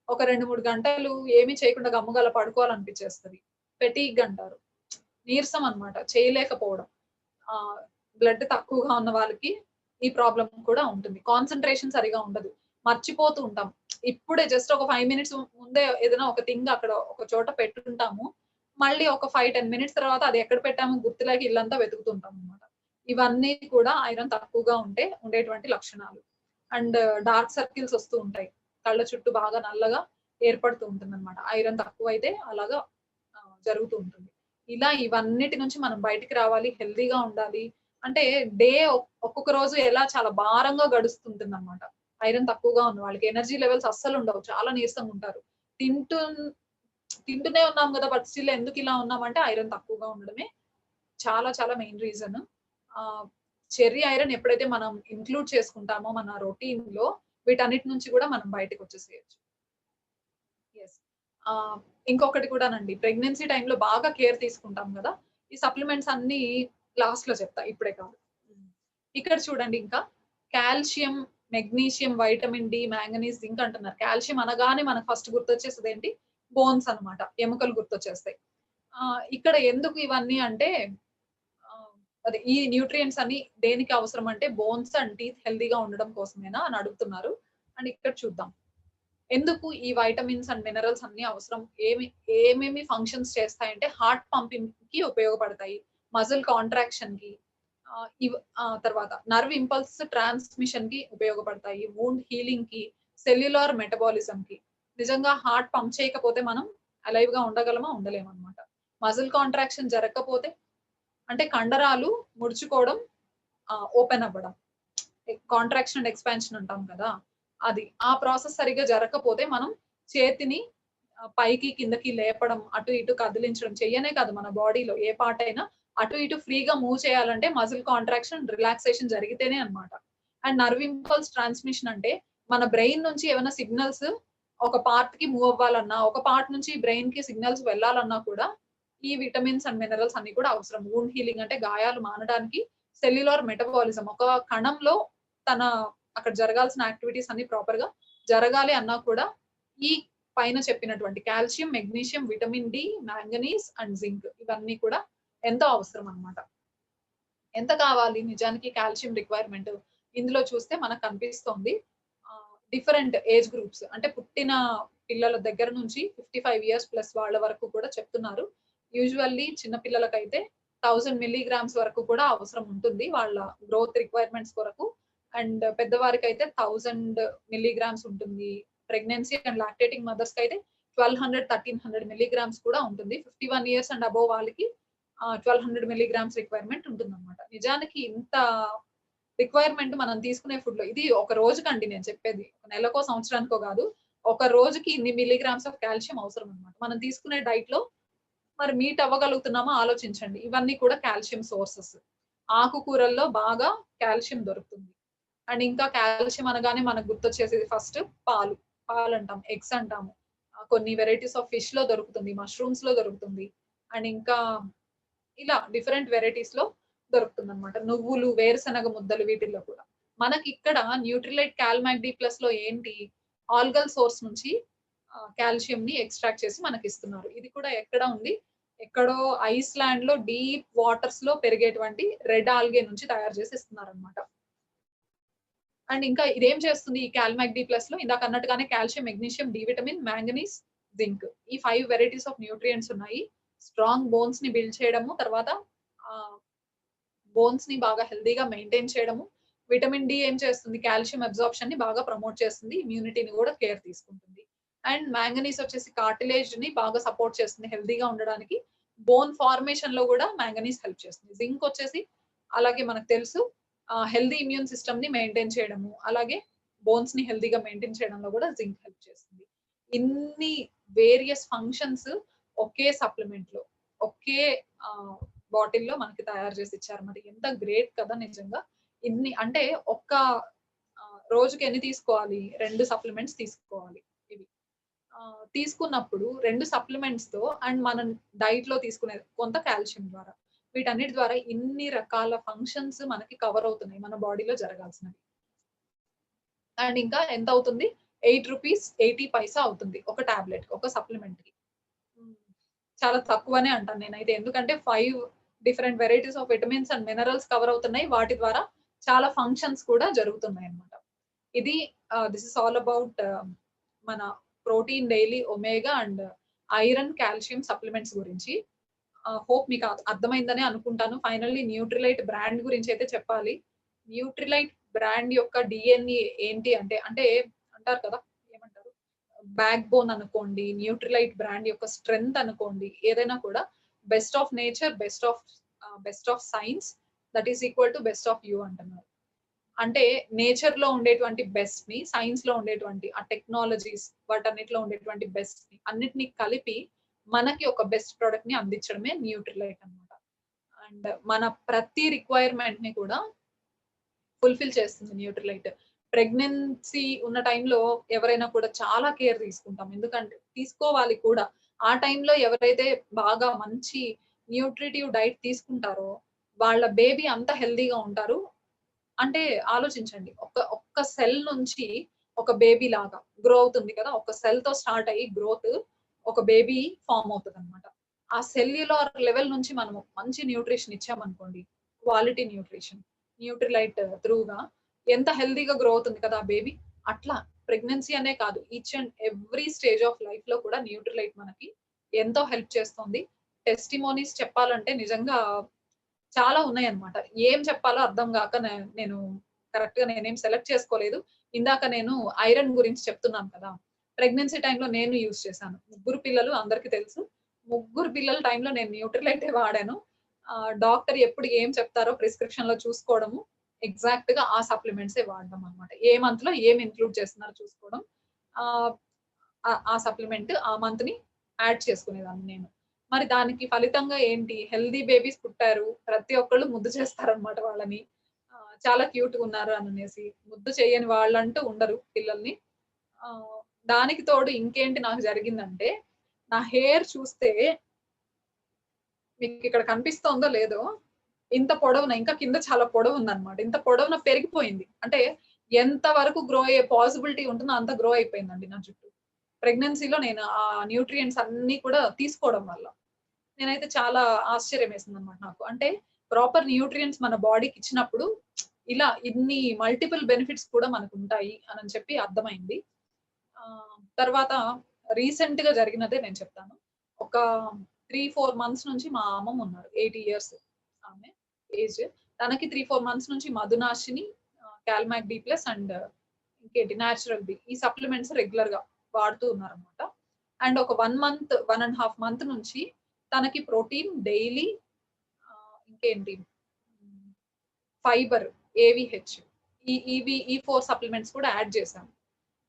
ఒక 2, 3 గంటలు ఏమి చేయకుండా గమ్ముగా అలా పడుకోవాలనిపించేస్తది. ఫెటీగ్ అంటారు. నీరసం అన్నమాట. చేయలేకపోవడం. ఆహ్, బ్లడ్ తక్కువగా ఉన్న వాళ్ళకి ఈ ప్రాబ్లమ్ కూడా ఉంటుంది. కాన్సంట్రేషన్ సరిగా ఉండదు. మర్చిపోతూ ఉంటాం. ఇప్పుడే జస్ట్ ఒక 5 మినిట్స్ ముందే ఏదైనా ఒక థింగ్ అక్కడ ఒక చోట పెట్టుంటాము. మళ్ళీ ఒక 5, 10 మినిట్స్ తర్వాత అది ఎక్కడ పెట్టామో గుర్తులేక ఇల్లంతా వెతుకుతుంటామనమాట. ఇవన్నీ కూడా ఐరన్ తక్కువగా ఉంటే ఉండేటువంటి లక్షణాలు. అండ్ డార్క్ సర్కిల్స్ వస్తూ ఉంటాయి. కళ్ళ చుట్టూ బాగా నల్లగా ఏర్పడుతూ ఉంటుందన్నమాట. ఐరన్ తక్కువైతే అలాగా జరుగుతూ ఉంటుంది. ఇలా ఇవన్నిటి నుంచి మనం బయటికి రావాలి. హెల్తీగా ఉండాలి. అంటే డే ఒక్కొక్క రోజు ఎలా చాలా భారంగా గడుస్తుంటుందన్నమాట. ఐరన్ తక్కువగా ఉన్న వాళ్ళకి. ఎనర్జీ లెవెల్స్ అస్సలుండవు. చాలా నీరసంగుంటారు. తింటూ తింటూనే ఉన్నాం గదా! బట్ స్టిల్ ఎందుకిలా ఉన్నామంటే ఐరన్ తక్కువగా ఉండడమే చాలా చాలా మెయిన్ రీజన్. ఆహ్, చెర్రీ ఐరన్ ఎప్పుడైతే మనం ఇంక్లూడ్ చేసుకుంటామో మన రొటీన్‌లో వీటన్నిటి నుంచి గూడా మనం బయటకొచ్చేసేయొచ్చు. యెస్. ఆహ్, ఇంకొకటి కూడానండి. ప్రెగ్నెన్సీ టైమ్‌లో బాగా కేర్ తీసుకుంటాం గదా! ఈ సప్లిమెంట్స్ అన్నీ లాస్ట్‌లో చెప్తా. ఇప్పుడే కాదు. హ్మ్. ఇక్కడ చూడండి ఇంకా calcium, magnesium, vitamin D, manganese, zinc అంటున్నారు. కాల్షియం అనగానే మనకు ఫస్ట్ గుర్తొచ్చేసేదేంటి? బోన్స్ అన్నమాట. ఎముకలు గుర్తొచ్చేస్తాయి. ఇక్కడ ఎందుకు ఇవన్నీ అంటే ఆహ్, అదే ఈ న్యూట్రియంట్స్ అన్ని దేనికి అవసరం అంటే బోన్స్ అండ్ టీత్ హెల్తీగా ఉండడం కోసమేనా అని అడుగుతున్నారు. అండ్ ఇక్కడ చూద్దాం. ఎందుకు ఈ వైటమిన్స్ అండ్ మినరల్స్ అన్నీ అవసరం? ఏమేమి ఫంక్షన్స్ చేస్తాయంటే హార్ట్ పంపింగ్‌కి ఉపయోగపడతాయి. మజిల్ కాంట్రాక్షన్‌కి తర్వాత నర్వ్ ఇంపల్స్ ట్రాన్స్‌మిషన్‌కి ఉపయోగపడతాయి. వూండ్ హీలింగ్‌కి, సెల్యులార్ మెటబాలిజంకి. నిజంగా హార్ట్ పంప్ చేయకపోతే మనం అలైవ్‌గా ఉండగలమా? ఉండలేమనమాట. మజిల్ కాంట్రాక్షన్ జరగకపోతే అంటే కండరాలు ముడుచుకోవడం, ఓపెన్ అవ్వడం. కాంట్రాక్షన్ అండ్ ఎక్స్‌పాన్షన్ అంటాం కదా! అది. ఆ ప్రాసెస్ సరిగ్గా జరగకపోతే మనం చేతిని పైకి, కిందకి లేపడం, అటు ఇటు కదిలించడం చెయ్యనే కాదు మన బాడీలో ఏ పార్ట్ అయినా అటు ఇటు ఫ్రీగా మూవ్ చేయాలంటే మజిల్ కాంట్రాక్షన్, రిలాక్సేషన్ జరిగితేనే అన్నమాట. అండ్ నర్వ్ ఇంపల్స్ ట్రాన్స్‌మిషన్ అంటే మన బ్రెయిన్ నుంచి ఏమైనా సిగ్నల్స్ ఒక పార్ట్‌కి మూవ్ అవ్వాలన్నా, ఒక పార్ట్ నుంచి బ్రెయిన్‌కి సిగ్నల్స్ వెళ్ళాలన్నా కూడా ఈ విటమిన్స్ అండ్ మినరల్స్ అన్ని కూడా అవసరం. వూండ్ హీలింగ్ అంటే గాయాలు మానడానికి సెల్యులార్ మెటబాలిజం ఒక కణంలో తన అక్కడ జరగాల్సిన యాక్టివిటీస్ అన్ని ప్రాపర్‌గా జరగాలి అన్నా కూడా ఈ పైన చెప్పినటువంటి calcium, magnesium, vitamin D, manganese and zinc ఇవన్నీ కూడా ఎంతో అవసరం అన్నమాట. ఎంత కావాలి నిజానికి కాల్షియం రిక్వైర్‌మెంట్ ఇందులో చూస్తే మనకు కనిపిస్తోంది. డిఫరెంట్ ఏజ్ గ్రూప్స్ అంటే పుట్టిన పిల్లల దగ్గర నుంచి 55 ఇయర్స్ ప్లస్ వాళ్ళ వరకు కూడా చెప్తున్నారు. యూజువల్లీ చిన్న పిల్లలకైతే 1000 మిల్లీగ్రామ్స్ వరకు కూడా అవసరం ఉంటుంది. వాళ్ళ గ్రోత్ రిక్వైర్‌మెంట్స్ కొరకు. అండ్ పెద్దవారికైతే 1000 మిల్లీగ్రామ్స్ ఉంటుంది. ప్రెగ్నెన్సీ అండ్ లాక్టేటింగ్ మదర్స్‌కైతే 1200, 1300 మిల్లీగ్రామ్స్ కూడా ఉంటుంది. 51 ఇయర్స్ అండ్ అబోవ్ వాళ్ళకి 1200 మిల్లీగ్రామ్స్ రిక్వైర్‌మెంట్ ఉంటుందన్నమాట. నిజానికి ఇంత రిక్వైర్‌మెంట్ మనం తీసుకునే ఫుడ్‌లో ఇది ఒక రోజుకండి నేను చెప్పేది. ఒక నెలకో, సంవత్సరానికో గాదు. ఒక రోజుకి ఇన్ని మిల్లీగ్రామ్స్ ఆఫ్ కాల్షియం అవసరం అన్నమాట. మనం తీసుకునే డైట్‌లో మరి మీట్ అవ్వగలుగుతున్నామా ఆలోచించండి. ఇవన్నీ కూడా కాల్షియం సోర్సెస్. ఆకుకూరల్లో బాగా కాల్షియం దొరుకుతుంది. అండ్ ఇంకా కాల్షియం అనగానే మనకు గుర్తొచ్చేసేది ఫస్ట్ పాలు. పాలంటాం, ఎగ్స్ అంటాము. కొన్ని వెరైటీస్ ఆఫ్ ఫిష్‌లో దొరుకుతుంది. మష్రూమ్స్‌లో దొరుకుతుంది. అండ్ ఇంకా ఇలా డిఫరెంట్ వెరైటీస్‌లో దొరుకుతుందన్నమాట. నువ్వులు, వేరుశనగ ముద్దలు వీటిల్లో కూడా. మనకిక్కడ న్యూట్రిలైట్ కాల్మాగ్ డి ప్లస్‌లో ఏంటి ఆల్గల్ సోర్స్ నుంచి కాల్షియంని ఎక్స్ట్రాక్ట్ చేసి మనకిస్తున్నారు. ఇది కూడా ఎక్కడ ఉంది? ఎక్కడో ఐస్‌లాండ్‌లో డీప్ వాటర్స్‌లో పెరిగేటువంటి రెడ్ ఆల్గే నుంచి తయారు చేసి ఇస్తున్నారన్నమాట. అండ్ ఇంకా ఇదేం చేస్తుంది ఈ కాల్మాగ్ డి ప్లస్‌లో ఇందాక అన్నట్టుగానే calcium, magnesium, D vitamin, manganese, zinc ఈ 5 వెరైటీస్ ఆఫ్ న్యూట్రియంట్స్ ఉన్నాయి. స్ట్రాంగ్ బోన్స్‌ని బిల్డ్ చేయడము, తర్వాత ఆహ్, బోన్స్‌ని బాగా హెల్తీగా మెయింటైన్ చేయడము. విటమిన్ డి ఏం చేస్తుంది? కాల్షియం అబ్సార్ప్షన్‌ని బాగా ప్రమోట్ చేస్తుంది. ఇమ్యూనిటీని కూడా కేర్ తీసుకుంటుంది. అండ్ మాంగనీస్ వచ్చేసి కార్టిలేజ్‌ని బాగా సపోర్ట్ చేస్తుంది హెల్తీగా ఉండడానికి. బోన్ ఫార్మేషన్‌లో కూడా మాంగనీస్ హెల్ప్ చేస్తుంది. జింక్ వచ్చేసి అలాగే మనకు తెలుసు హెల్తీ ఇమ్యూన్ సిస్టమ్‌ని మెయింటైన్ చేయడము, అలాగే బోన్స్‌ని హెల్తీగా మెయింటైన్ చేయడంలో కూడా జింక్ హెల్ప్ చేస్తుంది. ఇన్ని వేరియస్ ఫంక్షన్స్ ఒకే సప్లిమెంట్‌లో, ఒకే ఆహ్, బాటిల్‌లో మనకి తయారు చేసి ఇచ్చారు. మరి ఎంత గ్రేట్ కదా నిజంగా. ఇన్ని అంటే ఒక్క రోజుకి ఎన్ని తీసుకోవాలి? 2 సప్లిమెంట్స్ తీసుకోవాలి ఇవి. తీసుకున్నప్పుడు 2 సప్లిమెంట్స్‌తో అండ్ మనం డైట్‌లో తీసుకునేది కొంత కాల్షియం ద్వారా. వీటన్నిటి ద్వారా ఇన్ని రకాల ఫంక్షన్స్ మనకి కవర్ అవుతున్నాయి. మన బాడీలో జరగాల్సినవి. అండ్ ఇంకా ఎంతవుతుంది? రూ. 8.80 అవుతుంది. ఒక టాబ్లెట్‌కి, ఒక సప్లిమెంట్‌కి. హ్మ్. చాలా తక్కువనే అంటాను నేనైతే. ఎందుకంటే 5 different varieties of vitamins and minerals cover అవుతున్నాయి. వాటి ద్వారా చాలా ఫంక్షన్స్ కూడా జరుగుతున్నాయన్నమాట. ఇది థిస్ ఇస్ ఆల్ అబౌట్ మన protein daily omega and iron, calcium supplements గురించి. హోప్ మీకు అర్థమైందనే అనుకుంటాను. ఫైనల్లీ న్యూట్రిలైట్ బ్రాండ్ గురించైతే చెప్పాలి. న్యూట్రిలైట్ బ్రాండ్ యొక్క డీఎన్ఏ ఏంటి అంటే, అంటే అంటారు కదా! ఏమంటారు? బ్యాక్ బోన్ అనుకోండి, న్యూట్రిలైట్ బ్రాండ్ యొక్క స్ట్రెంగ్త్ అనుకోండి, ఏదైనా కూడా best of nature, best of science that is equal to best of you అంటున్నారు. అంటే నేచర్‌లో ఉండేటువంటి బెస్ట్‌ని, సైన్స్‌లో ఉండేటువంటి ఆ టెక్నాలజీస్ వాటన్నిటిలో ఉండేటువంటి బెస్ట్‌ని అన్నిటిని కలిపి మనకి ఒక బెస్ట్ ప్రొడక్ట్‌ని అందించడమే న్యూట్రిలైట్ అన్నమాట. అండ్ మన ప్రతి రిక్వైర్‌మెంట్‌ని కూడా ఫుల్‌ఫిల్ చేస్తుంది న్యూట్రిలైట్. ప్రెగ్నెన్సీ ఉన్న టైంలో ఎవరైనా కూడా చాలా కేర్ తీసుకుంటాం. ఎందుకంటే తీసుకోవాలి కూడా. ఆ టైంలో ఎవరైతే బాగా మంచి న్యూట్రిటివ్ డైట్ తీసుకుంటారో వాళ్ళ బేబీ అంత హెల్తీగా ఉంటారు. అంటే ఆలోచించండి. ఒక్క సెల్ నుంచి ఒక బేబీ లాగా గ్రో అవుతుంది కదా! ఒక సెల్‌తో స్టార్ట్ అయ్యి గ్రోత్ ఒక బేబీ ఫార్మ్ అవుతదన్నమాట. ఆ సెల్యులార్ లెవెల్ నుంచి మనము మంచి న్యూట్రిషన్ ఇచ్చామనుకోండి, క్వాలిటీ న్యూట్రిషన్, న్యూట్రిలైట్ త్రూగా ఎంత హెల్తీగా గ్రో అవుతుంది కదా! ఆ బేబీ. అట్లా ప్రెగ్నెన్సీ అనే కాదు each and every stage of లైఫ్‌లో కూడా న్యూట్రిలైట్ మనకి ఎంతో హెల్ప్ చేస్తుంది. టెస్టిమోనీస్ చెప్పాలంటే నిజంగా చాలా ఉన్నాయన్నమాట. ఏం చెప్పాలో అర్థం గాక నేను కరెక్ట్‌గా నేనేం సెలెక్ట్ చేసుకోలేదు. ఇందాక నేను ఐరన్ గురించి చెప్తున్నాను కదా! ప్రెగ్నెన్సీ టైమ్‌లో నేను యూజ్ చేశాను. ముగ్గురు పిల్లలు అందరికి తెలుసు. ముగ్గురు పిల్లల టైమ్‌లో నేను న్యూట్రిలైటే వాడాను. డాక్టర్ ఎప్పుడు ఏం చెప్తారో ప్రిస్క్రిప్షన్‌లో చూసుకోవడము, ఎగ్జాక్ట్‌గా ఆ సప్లిమెంట్సే వాడడం అన్నమాట. ఏ మంత్‌లో ఏం ఇంక్లూడ్ చేస్తున్నారో చూసుకోవడం. ఆహ్, ఆ సప్లిమెంట్ ఆ మంత్‌ని యాడ్ చేసుకునేదాన్ని నేను. మరి దానికి ఫలితంగా ఏంటి? హెల్తీ బేబీస్ పుట్టారు. ప్రతి ఒక్కళ్ళు ముద్దు చేస్తారనమాట వాళ్ళని. చాలా క్యూట్‌గున్నారు అననేసి. ముద్దు చేయని వాళ్ళంటూ ఉండరు పిల్లల్ని. ఆహ్, దానికి తోడు ఇంకేంటి నాకు జరిగిందంటే, నా హెయిర్ చూస్తే మీకిక్కడ కనిపిస్తోందో లేదో, ఇంత పొడవున ఇంకా కింద చాలా పొడవుందనమాట. ఇంత పొడవున పెరిగిపోయింది. అంటే ఎంత వరకు గ్రో అయ్యే పాసిబిలిటీ ఉంటుందో అంత గ్రో అయిపోయిందండి నా జుట్టు. ప్రెగ్నెన్సీలో నేను ఆ న్యూట్రియంట్స్ అన్నీ కూడా తీసుకోవడం వల్ల. నేనైతే చాలా ఆశ్చర్యమేసిందనమాట నాకు. అంటే ప్రాపర్ న్యూట్రియంట్స్ మన బాడీకి ఇచ్చినప్పుడు ఇలా ఇన్ని మల్టిపుల్ బెనిఫిట్స్ కూడా మనకుంటాయి అనని చెప్పి అర్థమైంది. తర్వాత రీసెంట్‌గా జరిగినదే నేను చెప్తాను. ఒక 3, 4 మంత్స్ నుంచి మా అమ్మమ్మ ఉన్నారు. 80 ఇయర్స్ ఆమె ఏజ్. తనకి 3, 4 మంత్స్ నుంచి మధునాశిని, కాల్మాక్ డి ప్లస్ అండ్ ఇంకేంటి నేచురల్ బి ఈ సప్లిమెంట్స్ రెగ్యులర్‌గా వాడుతూ ఉన్నారనమాట. అండ్ ఒక 1 మంత్, 1 ½ మంత్ నుంచి తనకి ప్రోటీన్ డైలీ ఇంకేంటి ఫైబర్, ఏవిహెచ్ ఈ 4 సప్లిమెంట్స్ కూడా యాడ్ చేశాను.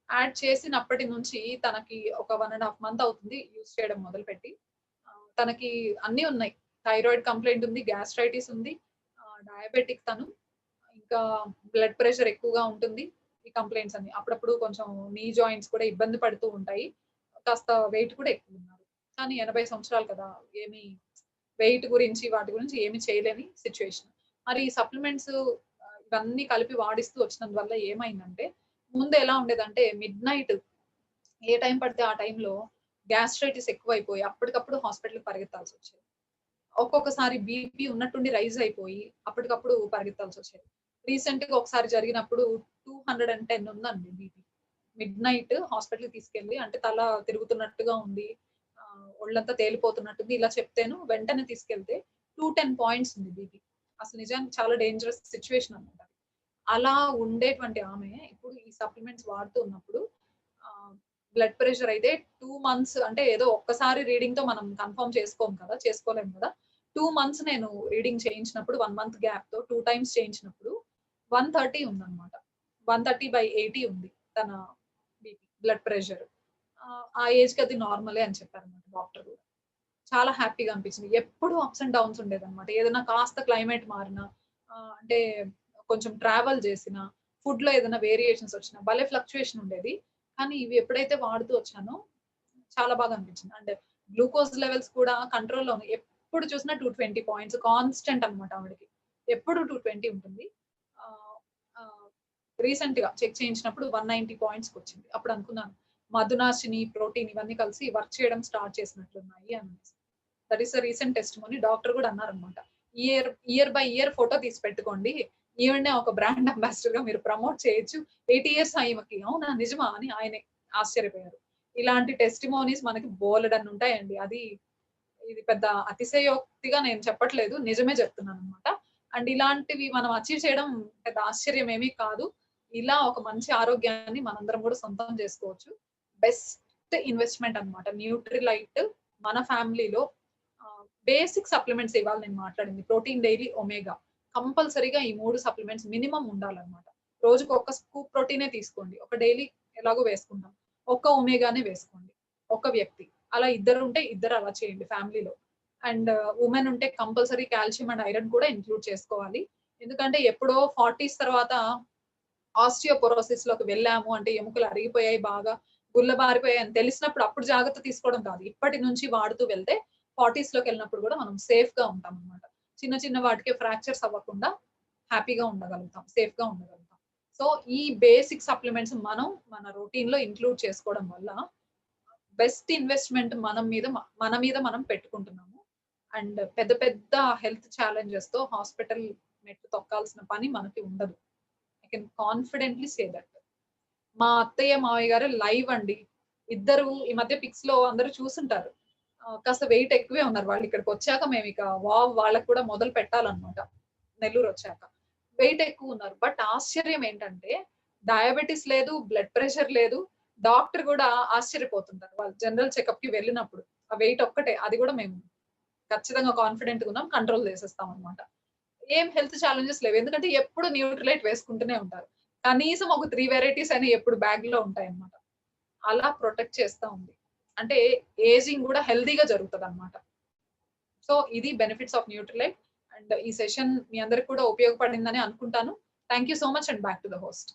యాడ్ చేసినప్పటి నుంచి తనకి ఒక 1 ½ మంత్ అవుతుంది యూజ్ చేయడం మొదలుపెట్టి. తనకి అన్నీ ఉన్నాయి. థైరాయిడ్ కంప్లెయింట్ ఉంది, గ్యాస్ట్రైటిస్ ఉంది, డయాబెటిక్ తను. ఇంకా బ్లడ్ ప్రెషర్ ఎక్కువగా ఉంటుంది. ఈ కంప్లెయింట్స్ అన్ని. అప్పుడప్పుడు కొంచెం నీ జాయింట్స్ కూడా ఇబ్బంది పడుతూ ఉంటాయి. కాస్త వెయిట్ కూడా ఎక్కువున్నారు. కానీ 80 సంవత్సరాలు కదా! ఏమి వెయిట్ గురించి వాటి గురించి ఏమి చేయలేని సిట్యుయేషన్. మరి ఈ సప్లిమెంట్స్ ఇవన్నీ కలిపి వాడిస్తూ వచ్చినందువల్ల ఏమైందంటే, ముందు ఎలా ఉండేదంటే మిడ్‌నైట్ ఏ టైం పడితే ఆ టైంలో గ్యాస్ట్రైటిస్ ఎక్కువైపోయి అప్పటికప్పుడు హాస్పిటల్‌కి పరిగెత్తాల్సొచ్చేది. ఒక్కొక్కసారి బీపీ ఉన్నట్టుండి రైజ్ అయిపోయి అప్పటికప్పుడు పరిగెత్తాల్సొచ్చేది. రీసెంట్‌గా ఒకసారి జరిగినప్పుడు 210 ఉందండి బీపీ. మిడ్‌నైట్ హాస్పిటల్‌కి తీసుకెళ్ళి అంటే తల తిరుగుతున్నట్టుగా ఉంది. ఒళ్ళంతా తేలిపోతున్నట్టుంది. ఇలా చెప్తేను వెంటనే తీసుకెళ్తే 210 పాయింట్స్ ఉంది బీపీ. అసలు నిజానికి చాలా డేంజరస్ సిట్యుయేషన్ అన్నమాట. అలా ఉండేటువంటి ఆమె ఇప్పుడు ఈ సప్లిమెంట్స్ వాడుతూ ఉన్నప్పుడు ఆహ్, బ్లడ్ ప్రెషర్ అయితే 2 మంత్స్ అంటే ఏదో ఒక్కసారి రీడింగ్‌తో మనం కన్ఫర్మ్ చేసుకోము కదా! చేసుకోలేము కదా! 2 మంత్స్ నేను రీడింగ్ చేయించినప్పుడు 1 మంత్ గ్యాప్‌తో 2 టైమ్స్ చేయించినప్పుడు 130 ఉందన్నమాట. 130/80 ఉంది తన బీపీ, బ్లడ్ ప్రెషర్. ఆ ఏజ్‌కి అది నార్మలే అని చెప్పారన్నమాట డాక్టర్ గూడా. చాలా హ్యాపీగా అనిపించింది. ఎప్పుడూ అప్స్ అండ్ డౌన్స్ ఉండేదన్నమాట. ఏదైనా కాస్త క్లైమేట్ మారినా అంటే కొంచెం ట్రావెల్ చేసినా, ఫుడ్‌లో ఏదైనా వేరియేషన్స్ వచ్చినా భలే ఫ్లక్చుయేషన్ ఉండేది. కానీ ఇవి ఎప్పుడైతే వాడుతూ వచ్చానో చాలా బాగా అనిపించింది. అండ్ గ్లూకోజ్ లెవెల్స్ కూడా కంట్రోల్‌లో ఉన్నాయి. ఎప్పుడు చూసినా 220 పాయింట్స్ కాన్స్టెంట్ అన్నమాట ఆవిడకి. ఎప్పుడు 220 ఉంటుంది. ఆహ్, ఆహ్, రీసెంట్‌గా చెక్ చేయించినప్పుడు 190 పాయింట్స్‌కొచ్చింది. అప్పుడు అనుకున్నాను మధునాశిని, ప్రోటీన్ ఇవన్నీ కలిసి వర్క్ చేయడం స్టార్ట్ చేసినట్లున్నాయి అనేసి. That is the recent testimony. Doctor గూడా అన్నారనమాట. Year year by year photo తీసి పెట్టుకోండి. ఈవిడనే ఒక బ్రాండ్ అంబాసిడర్‌గా మీరు ప్రమోట్ చేయొచ్చు. 80 ఇయర్స్ ఈమెకి. అవునా! నిజమా! అని ఆయనే ఆశ్చర్యపోయారు. ఇలాంటి టెస్టిమోనీస్ మనకి బోలెడన్ని ఉంటాయండి. ఇది పెద్ద అతిశయోక్తిగా నేను చెప్పట్లేదు. నిజమే చెప్తున్నాననమాట. అండ్ ఇలాంటివి మనం అచీవ్ చేయడం పెద్ద ఆశ్చర్యం ఏమీ కాదు. ఇలా ఒక మంచి ఆరోగ్యాన్ని మనందరం గూడా సొంతం చేసుకోవచ్చు. బెస్ట్ ఇన్వెస్ట్‌మెంట్ అన్నమాట. న్యూట్రిలైట్ మన ఫ్యామిలీలో బేసిక్ సప్లిమెంట్స్ ఇవాళ నేను మాట్లాడింది. Protein daily, omega. కంపల్సరీగా ఈ 3 సప్లిమెంట్స్ మినిమమ్ ఉండాలన్నమాట. రోజుకి ఒక్క స్కూప్ ప్రోటీనే తీసుకోండి. ఒక డైలీ ఎలాగో వేసుకుంటాం. ఒక్క ఒమేగానే వేసుకోండి. ఒక వ్యక్తి. అలా ఇద్దరుంటే ఇద్దరు అలా చేయండి ఫ్యామిలీలో. అండ్ వుమెన్ ఉంటే కంపల్సరీ కాల్షియం అండ్ ఐరన్ కూడా ఇంక్లూడ్ చేసుకోవాలి. ఎందుకంటే ఎప్పుడో 40స్ తర్వాత ఆస్టియోపోరోసిస్‌లోకి వెళ్ళాము అంటే ఎముకలు అరిగిపోయాయి బాగా, గుల్లబారిపోయాయి అని తెలిసినప్పుడు అప్పుడు జాగ్రత్త తీసుకోవడం కాదు. ఇప్పటి నుంచి వాడుతూ వెళ్తే 40స్‌లోకెళ్ళినప్పుడు గూడా మనం సేఫ్‌గా ఉంటామనమాట. చిన్న చిన్న వాటికే ఫ్రాక్చర్స్ అవ్వకుండా హ్యాపీగా ఉండగలుగుతాం. సేఫ్‌గా ఉండగలుగుతాం. సో, ఈ బేసిక్ సప్లిమెంట్స్ మనం మన రొటీన్‌లో ఇంక్లూడ్ చేసుకోవడం వల్ల బెస్ట్ ఇన్వెస్ట్‌మెంట్ మన మీద మనం పెట్టుకుంటున్నాము. అండ్ పెద్ద పెద్ద హెల్త్ ఛాలెంజెస్‌తో హాస్పిటల్ మెట్లు తొక్కాల్సిన పని మనకి ఉండదు. I can confidently say that. మా అత్తయ్య, మావయ్య గారు లైవ్ అండి. ఇద్దరు ఈ మధ్య పిక్స్‌లో అందరూ చూసుంటారు. కాస్త వెయిట్ ఎక్కువే ఉన్నారు. వాళ్ళిక్కడికొచ్చాక మేమిక వావ్! వాళ్ళకి కూడా మొదలు పెట్టాలన్నమాట. నెల్లూరొచ్చాక. వెయిట్ ఎక్కువున్నారు. బట్ ఆశ్చర్యం ఏంటంటే డయాబెటిస్ లేదు, బ్లడ్ ప్రెషర్ లేదు. డాక్టర్ గూడా ఆశ్చర్యపోతుంటారు. వాళ్ళు జనరల్ చెకప్‌కి వెళ్ళినప్పుడు. ఆ వెయిట్ ఒక్కటే. అది గూడా మేము ఖచ్చితంగా కాన్ఫిడెంట్‌గున్నాం. కంట్రోల్ చేసేస్తామన్నమాట. ఏం హెల్త్ ఛాలెంజెస్ లేవు. ఎందుకంటే ఎప్పుడు న్యూట్రిలైట్ వేసుకుంటూనే ఉంటారు. కనీసం ఒక 3 వెరైటీస్ అయినా ఎప్పుడు బ్యాగ్‌లో ఉంటాయన్నమాట. అలా ప్రొటెక్ట్ చేస్తా ఉంది. అంటే ఏజింగ్ గూడా హెల్తీగా జరుగుతదన్నమాట. సో ఇది బెనిఫిట్స్ ఆఫ్ న్యూట్రిలైట్. అండ్ ఈ సెషన్ మీ అందరికి కూడా ఉపయోగపడిందని అనుకుంటాను. Thank you so much and back to the host.